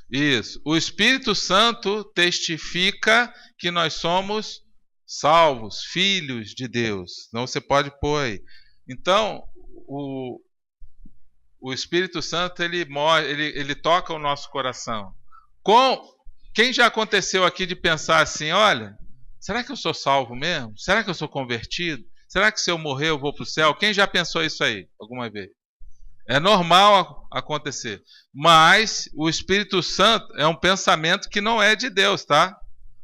Isso. O Espírito Santo testifica que nós somos salvos, filhos de Deus. Então você pode pôr aí. Então, o Espírito Santo, ele toca o nosso coração. Quem já aconteceu aqui de pensar assim, olha, será que eu sou salvo mesmo? Será que eu sou convertido? Será que se eu morrer eu vou para o céu? Quem já pensou isso aí alguma vez? É normal acontecer. Mas o Espírito Santo é um pensamento que não é de Deus, tá?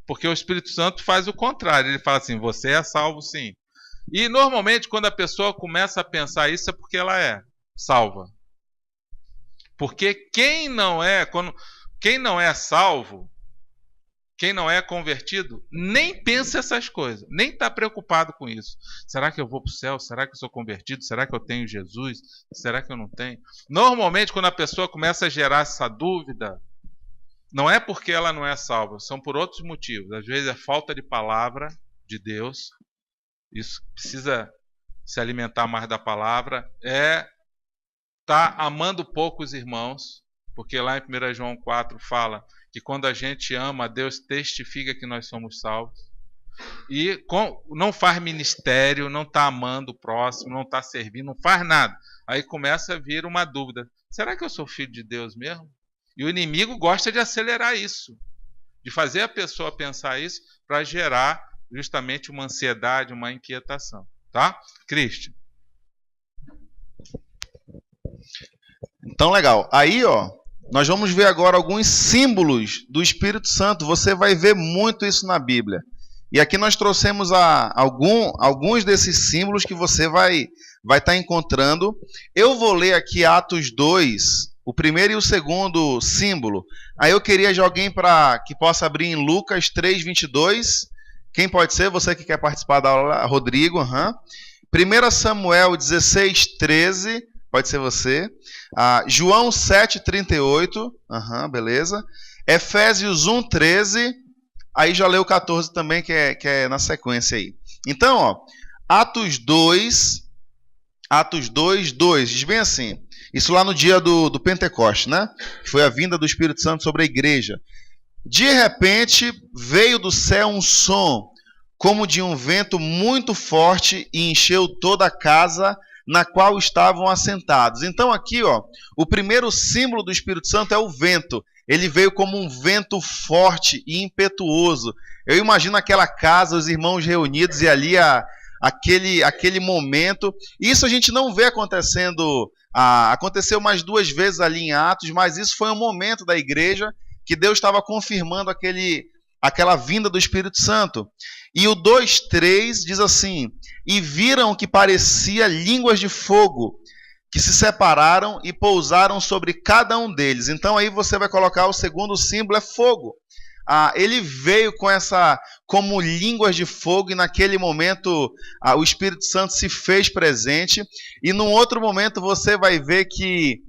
Porque o Espírito Santo faz o contrário. Ele fala assim, você é salvo sim. E normalmente quando a pessoa começa a pensar isso é porque ela é salva. Porque quem não é salvo, Quem não é convertido nem pensa essas coisas, nem está preocupado com isso. Será que eu vou para o céu? Será que eu sou convertido? Será que eu tenho Jesus? Será que eu não tenho? Normalmente, quando a pessoa começa a gerar essa dúvida, não é porque ela não é salva, são por outros motivos. Às vezes é falta de palavra de Deus, isso precisa se alimentar mais da palavra, tá amando pouco os irmãos, porque lá em 1 João 4 fala que quando a gente ama, Deus testifica que nós somos salvos. E não faz ministério, não está amando o próximo, não está servindo, não faz nada. Aí começa a vir uma dúvida: será que eu sou filho de Deus mesmo? E o inimigo gosta de acelerar isso, de fazer a pessoa pensar isso para gerar justamente uma ansiedade, uma inquietação. Tá? Cristian. Então, legal. Aí, nós vamos ver agora alguns símbolos do Espírito Santo. Você vai ver muito isso na Bíblia. E aqui nós trouxemos alguns desses símbolos que você vai estar encontrando. Eu vou ler aqui Atos 2, o primeiro e o segundo símbolo. Aí eu queria de alguém que possa abrir em Lucas 3, 22. Quem pode ser? Você que quer participar da aula? Rodrigo. 1 Samuel 16, 13. Pode ser você. João 7, 38. Beleza. Efésios 1, 13. Aí já leu 14 também, que é na sequência aí. Então, Atos 2, 2. Diz bem assim. Isso lá no dia do Pentecoste, né? Que foi a vinda do Espírito Santo sobre a igreja. De repente, veio do céu um som, como de um vento muito forte, e encheu toda a casa na qual estavam assentados. Então aqui, o primeiro símbolo do Espírito Santo é o vento. Ele veio como um vento forte e impetuoso. Eu imagino aquela casa, os irmãos reunidos e ali aquele momento. Isso a gente não vê acontecendo. Aconteceu mais 2 vezes ali em Atos, mas isso foi um momento da igreja que Deus estava confirmando aquela vinda do Espírito Santo. E o 2, 3 diz assim: e viram que parecia línguas de fogo, que se separaram e pousaram sobre cada um deles. Então aí você vai colocar o segundo símbolo, é fogo. Ele veio como línguas de fogo, e naquele momento o Espírito Santo se fez presente. E num outro momento você vai ver que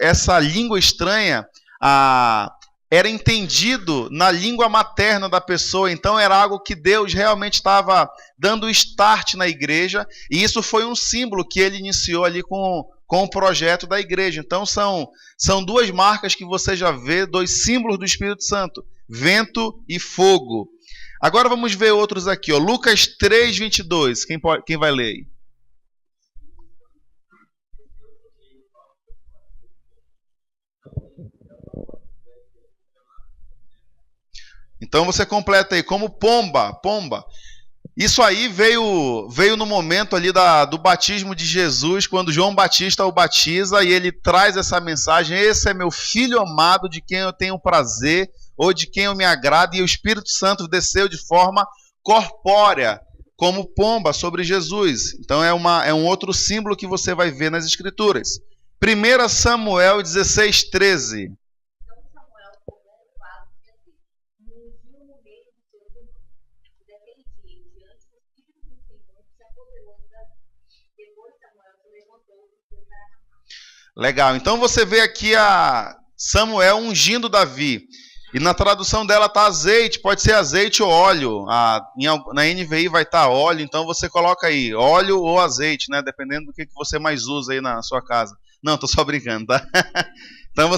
essa língua estranha era entendido na língua materna da pessoa. Então era algo que Deus realmente estava dando start na igreja, e isso foi um símbolo que ele iniciou ali com o projeto da igreja. Então são 2 marcas que você já vê, 2 símbolos do Espírito Santo: vento e fogo. Agora vamos ver outros aqui, Lucas 3, 22. Quem vai ler aí? Então você completa aí, como pomba. Isso aí veio no momento ali do batismo de Jesus, quando João Batista o batiza, e ele traz essa mensagem: esse é meu filho amado, de quem eu tenho prazer, ou de quem eu me agrado. E o Espírito Santo desceu de forma corpórea, como pomba, sobre Jesus. Então é um outro símbolo que você vai ver nas Escrituras. 1 Samuel 16, 13. Legal, então você vê aqui a Samuel ungindo Davi. E na tradução dela está azeite, pode ser azeite ou óleo. Na NVI vai estar óleo, então você coloca aí óleo ou azeite, né? Dependendo do que você mais usa aí na sua casa. Não, estou só brincando, tá? Então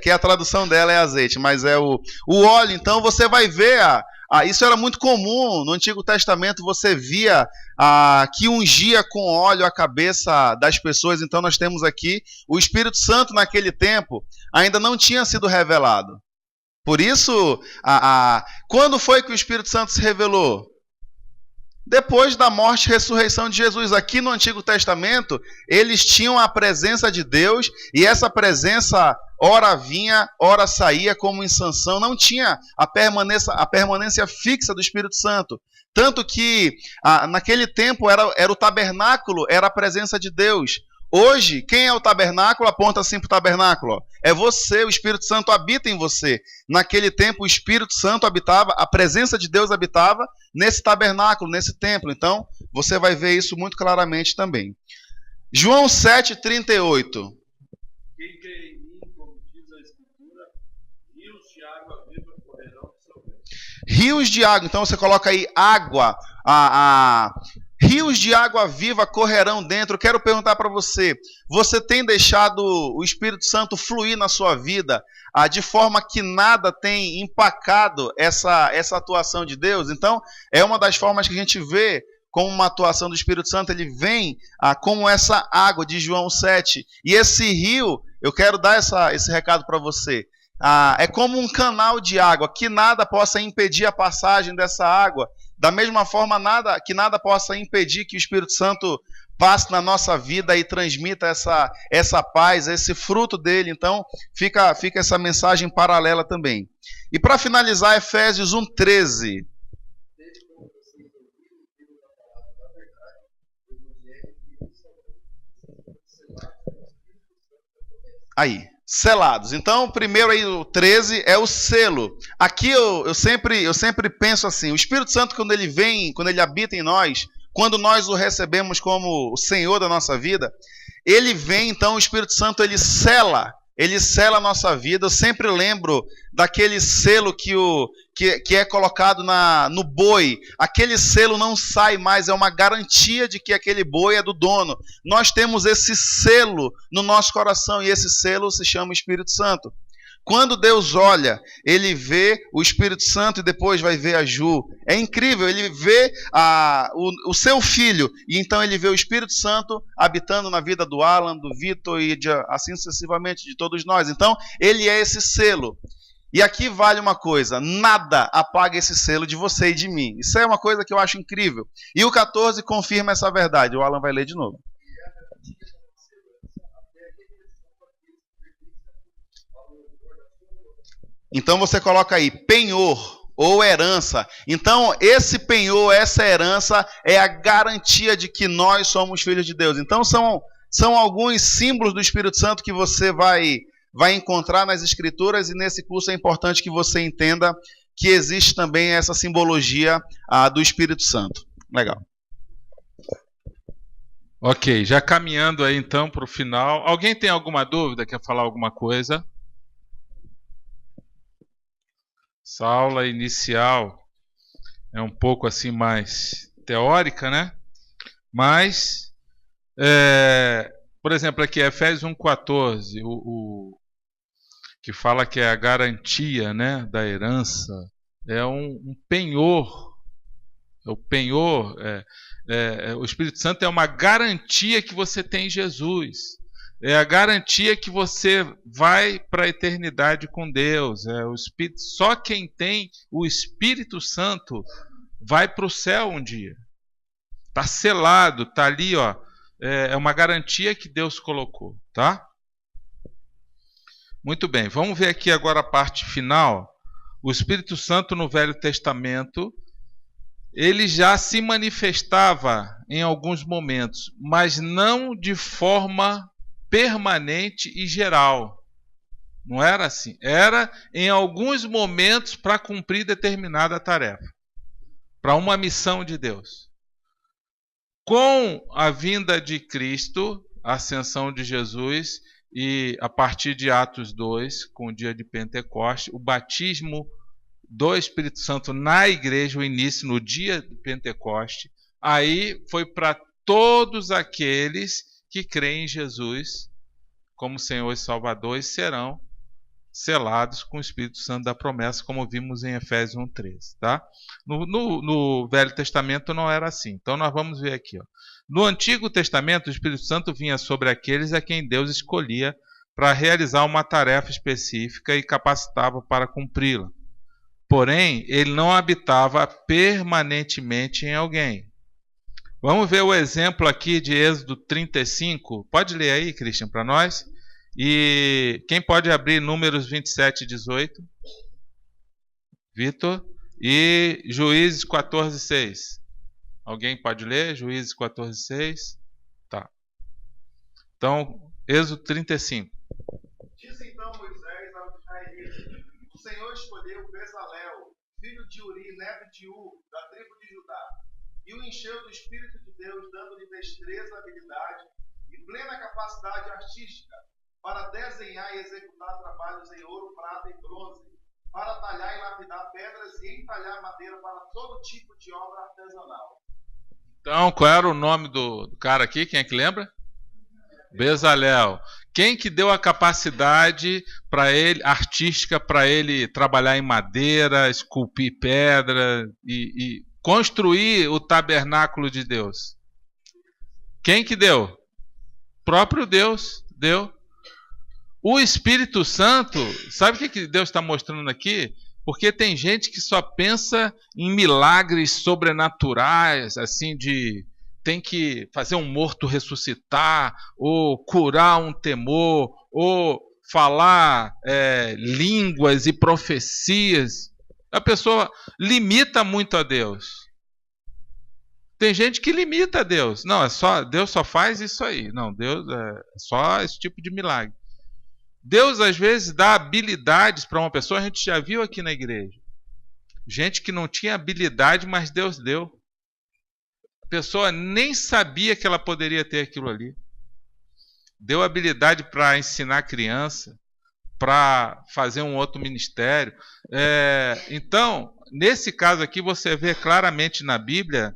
que a tradução dela é azeite, mas é o óleo. Então você vai ver, isso era muito comum no Antigo Testamento. Você via que ungia com óleo a cabeça das pessoas. Então nós temos aqui o Espírito Santo. Naquele tempo ainda não tinha sido revelado. Por isso, quando foi que o Espírito Santo se revelou? Depois da morte e ressurreição de Jesus. Aqui no Antigo Testamento, eles tinham a presença de Deus, e essa presença ora vinha, ora saía como em Sansão. Não tinha a permanência fixa do Espírito Santo. Tanto que naquele tempo era o tabernáculo, era a presença de Deus. Hoje, quem é o tabernáculo? Aponta assim para o tabernáculo. Ó. É você, o Espírito Santo habita em você. Naquele tempo, o Espírito Santo habitava, a presença de Deus habitava nesse tabernáculo, nesse templo. Então, você vai ver isso muito claramente também. João 7,38. Quem crê em mim, como diz a Escritura, rios de água viva correrão do seu ventre. Rios de água, então você coloca aí água, rios de água viva correrão dentro. Eu quero perguntar para você, você tem deixado o Espírito Santo fluir na sua vida de forma que nada tem empacado essa atuação de Deus? Então, é uma das formas que a gente vê como uma atuação do Espírito Santo, ele vem como essa água de João 7. E esse rio, eu quero dar esse recado para você. É como um canal de água, que nada possa impedir a passagem dessa água. Da mesma forma, que nada possa impedir que o Espírito Santo passe na nossa vida e transmita essa paz, esse fruto dele. Então, fica essa mensagem paralela também. E para finalizar, Efésios 1,13. Aí, selados. Então, primeiro aí o 13 é o selo. Aqui eu sempre penso assim, o Espírito Santo quando ele vem, quando ele habita em nós, quando nós o recebemos como o Senhor da nossa vida, ele vem, então o Espírito Santo ele sela a nossa vida. Eu sempre lembro daquele selo que é colocado no boi. Aquele selo não sai mais, é uma garantia de que aquele boi é do dono. Nós temos esse selo no nosso coração e esse selo se chama Espírito Santo. Quando Deus olha, ele vê o Espírito Santo e depois vai ver a Ju. É incrível, ele vê o seu filho e então ele vê o Espírito Santo habitando na vida do Alan, do Vitor e assim sucessivamente de todos nós. Então, ele é esse selo. E aqui vale uma coisa, nada apaga esse selo de você e de mim. Isso é uma coisa que eu acho incrível. E o 14 confirma essa verdade. O Alan vai ler de novo. Então você coloca aí, penhor ou herança. Então esse penhor, essa herança é a garantia de que nós somos filhos de Deus. Então são alguns símbolos do Espírito Santo que você vai encontrar nas Escrituras, e nesse curso é importante que você entenda que existe também essa simbologia do Espírito Santo. Legal. Ok, já caminhando aí então para o final. Alguém tem alguma dúvida? Quer falar alguma coisa? Essa aula inicial é um pouco assim mais teórica, né? Mas, por exemplo, aqui Efésios 1,14, que fala que é a garantia, né, da herança, é um penhor. O penhor, o Espírito Santo é uma garantia que você tem em Jesus. É a garantia que você vai para a eternidade com Deus. Só quem tem o Espírito Santo vai para o céu um dia. Está selado, está ali, ó. É uma garantia que Deus colocou, tá? Muito bem, vamos ver aqui agora a parte final. O Espírito Santo no Velho Testamento, ele já se manifestava em alguns momentos, mas não de forma permanente e geral. Não era assim. Era em alguns momentos para cumprir determinada tarefa, para uma missão de Deus. Com a vinda de Cristo, a ascensão de Jesus, e a partir de Atos 2, com o dia de Pentecoste, o batismo do Espírito Santo na igreja, o início no dia de Pentecoste, aí foi para todos aqueles que creem em Jesus como Senhor e Salvador e serão selados com o Espírito Santo da promessa, como vimos em Efésios 1,13. Tá? No Velho Testamento não era assim. Então nós vamos ver aqui. Ó. No Antigo Testamento, o Espírito Santo vinha sobre aqueles a quem Deus escolhia para realizar uma tarefa específica e capacitava para cumpri-la. Porém, ele não habitava permanentemente em alguém. Vamos ver o exemplo aqui de Êxodo 35. Pode ler aí, Christian, para nós? E quem pode abrir Números 27 e 18? Vitor. E Juízes 14, 6. Alguém pode ler? Juízes 14, 6. Tá. Então, Êxodo 35. Disse então Moisés aos israelitas: o Senhor escolheu Bezalel, filho de Uri, neto de Ur, da tribo de Judá, e o encheu do Espírito de Deus, dando-lhe destreza, habilidade e plena capacidade artística para desenhar e executar trabalhos em ouro, prata e bronze, para talhar e lapidar pedras e entalhar madeira para todo tipo de obra artesanal. Então, qual era o nome do cara aqui? Quem é que lembra? Bezalel. Quem que deu a capacidade para ele, artística, para ele trabalhar em madeira, esculpir pedra e construir o tabernáculo de Deus? Quem que deu? Próprio Deus deu. O Espírito Santo, sabe o que Deus está mostrando aqui? Porque tem gente que só pensa em milagres sobrenaturais, assim tem que fazer um morto ressuscitar, ou curar um temor, ou falar línguas e profecias. A pessoa limita muito a Deus. Tem gente que limita a Deus. Não, Deus só faz isso aí. Não, Deus é só esse tipo de milagre. Deus às vezes dá habilidades para uma pessoa, a gente já viu aqui na igreja. Gente que não tinha habilidade, mas Deus deu. A pessoa nem sabia que ela poderia ter aquilo ali. Deu habilidade para ensinar criança, para fazer um outro ministério. Então, nesse caso aqui, você vê claramente na Bíblia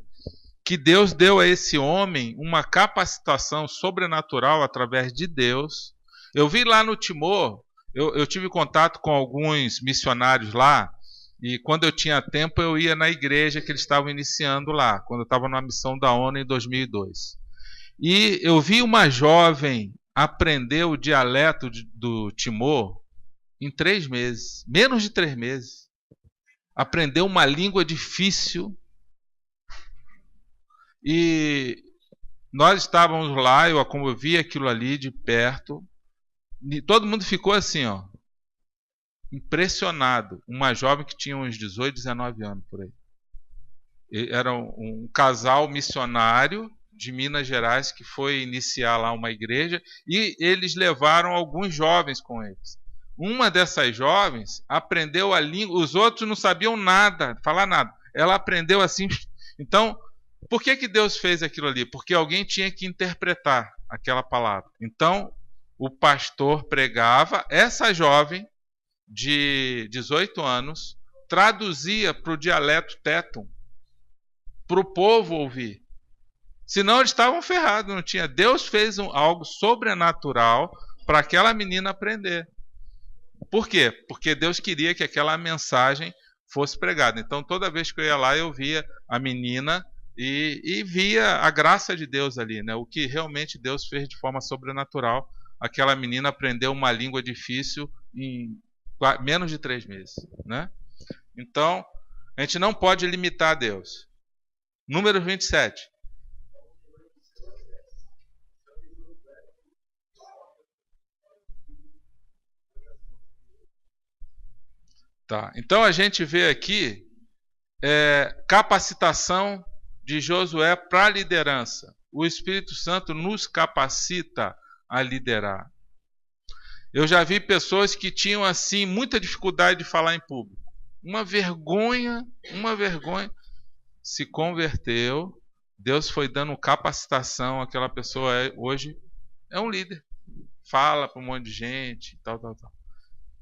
que Deus deu a esse homem uma capacitação sobrenatural através de Deus. Eu vi lá no Timor, eu tive contato com alguns missionários lá, e quando eu tinha tempo eu ia na igreja que eles estavam iniciando lá, quando eu estava na missão da ONU em 2002. E eu vi uma jovem aprender o dialeto do Timor em 3 meses, menos de 3 meses. Aprendeu uma língua difícil. E nós estávamos lá, eu vi aquilo ali de perto. E todo mundo ficou assim, ó, impressionado. Uma jovem que tinha uns 18, 19 anos por aí. Era um casal missionário de Minas Gerais que foi iniciar lá uma igreja e eles levaram alguns jovens com eles. Uma dessas jovens aprendeu a língua, os outros não sabiam nada, falar nada. Ela aprendeu assim. Então, por que Deus fez aquilo ali? Porque alguém tinha que interpretar aquela palavra. Então, o pastor pregava, essa jovem de 18 anos traduzia para o dialeto tétum, para o povo ouvir. Senão eles estavam ferrados, não tinha. Deus fez algo sobrenatural para aquela menina aprender. Por quê? Porque Deus queria que aquela mensagem fosse pregada. Então toda vez que eu ia lá eu via a menina e via a graça de Deus ali, né? O que realmente Deus fez de forma sobrenatural. Aquela menina aprendeu uma língua difícil em menos de 3 meses, né? Então, a gente não pode limitar a Deus. Número 27. Tá. Então a gente vê aqui capacitação de Josué para a liderança. O Espírito Santo nos capacita a liderar. Eu já vi pessoas que tinham assim muita dificuldade de falar em público. Uma vergonha. Se converteu, Deus foi dando capacitação, aquela pessoa hoje é um líder. Fala para um monte de gente, tal.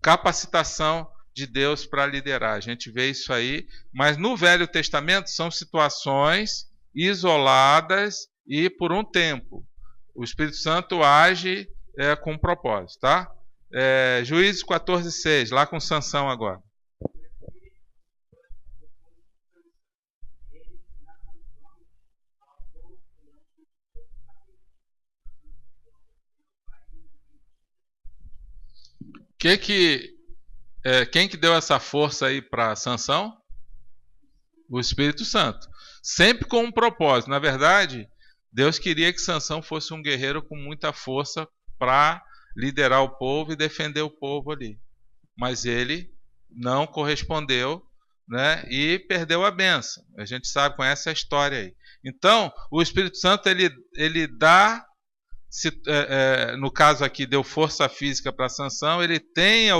Capacitação de Deus para liderar. A gente vê isso aí, mas no Velho Testamento são situações isoladas e por um tempo. O Espírito Santo age com um propósito, tá? Juízes 14:6, lá com Sansão agora. Quem que deu essa força aí para Sansão? O Espírito Santo. Sempre com um propósito. Na verdade, Deus queria que Sansão fosse um guerreiro com muita força para liderar o povo e defender o povo ali. Mas ele não correspondeu, né, e perdeu a bênção. A gente sabe, conhece a história aí. Então, o Espírito Santo ele dá no caso aqui deu força física para Sansão, ele tem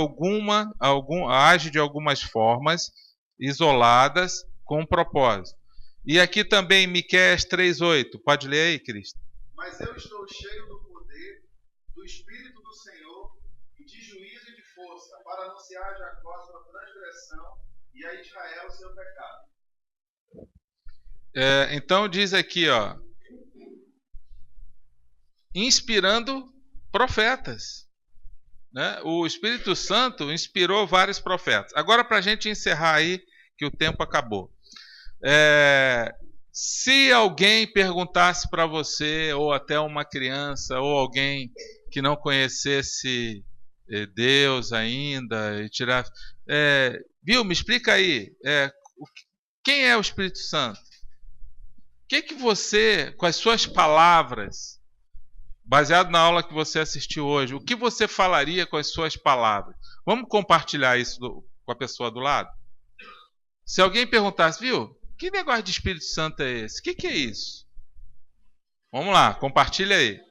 age de algumas formas isoladas com um propósito. E aqui também Miqueias 3:8, pode ler aí, Cristo? Mas eu estou cheio do poder, do Espírito do Senhor e de juízo e de força, para anunciar a Jacó a sua transgressão e a Israel o seu pecado. Então diz aqui, ó, inspirando profetas, né? O Espírito Santo inspirou vários profetas. Agora, para a gente encerrar aí, que o tempo acabou. Se alguém perguntasse para você, ou até uma criança, ou alguém que não conhecesse Deus ainda, e tirasse, viu, me explica aí, quem é o Espírito Santo? O que você, com as suas palavras, baseado na aula que você assistiu hoje, o que você falaria com as suas palavras? Vamos compartilhar isso com a pessoa do lado? Se alguém perguntasse, viu, que negócio de Espírito Santo é esse? O que é isso? Vamos lá, compartilha aí.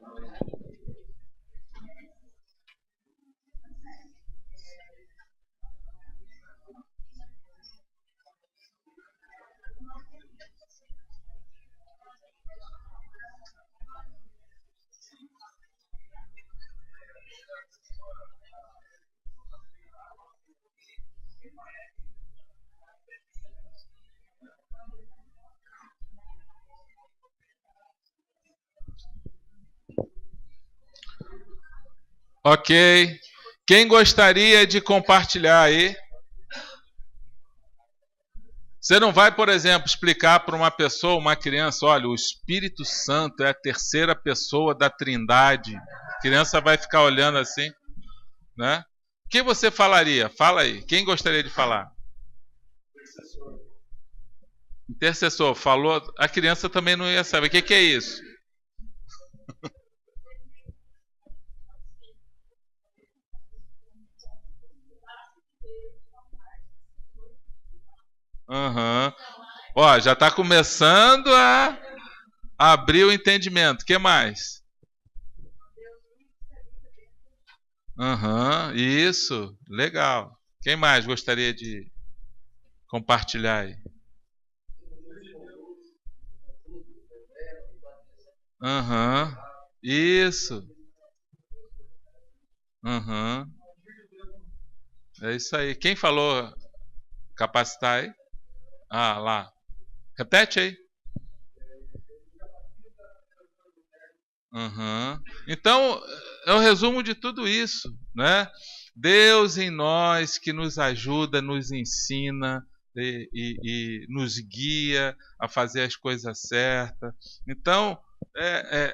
Ok. Quem gostaria de compartilhar aí? Você não vai, por exemplo, explicar para uma pessoa, uma criança, olha, o Espírito Santo é a terceira pessoa da Trindade. A criança vai ficar olhando assim, né? O que você falaria? Fala aí. Quem gostaria de falar? Intercessor. Falou. A criança também não ia saber. O que é isso? Ó, já está começando a abrir o entendimento. O que mais? Isso, legal. Quem mais gostaria de compartilhar aí? Isso. É isso aí. Quem falou capacitar aí? Lá. Repete aí. Então, é o resumo de tudo isso, né? Deus em nós que nos ajuda, nos ensina e nos guia a fazer as coisas certas. Então,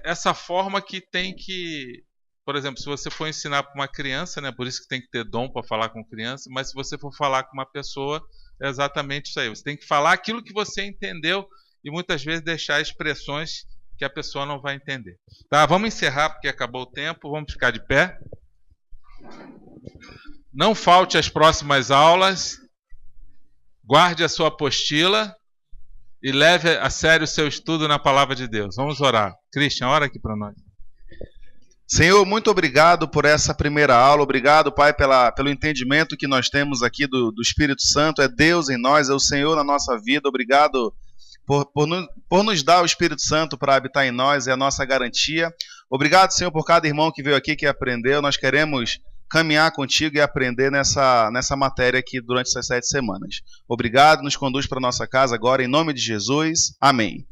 essa forma que tem que... Por exemplo, se você for ensinar para uma criança, né? Por isso que tem que ter dom para falar com criança, mas se você for falar com uma pessoa, é exatamente isso aí. Você tem que falar aquilo que você entendeu e muitas vezes deixar expressões que a pessoa não vai entender. Tá, vamos encerrar porque acabou o tempo. Vamos ficar de pé. Não falte às próximas aulas. Guarde a sua apostila e leve a sério o seu estudo na Palavra de Deus. Vamos orar. Christian, ora aqui para nós. Senhor, muito obrigado por essa primeira aula. Obrigado, Pai, pelo entendimento que nós temos aqui do Espírito Santo. É Deus em nós, é o Senhor na nossa vida. Obrigado por nos dar o Espírito Santo para habitar em nós, é a nossa garantia. Obrigado, Senhor, por cada irmão que veio aqui, que aprendeu. Nós queremos caminhar contigo e aprender nessa matéria aqui durante essas 7 semanas. Obrigado, nos conduz para a nossa casa agora, em nome de Jesus. Amém.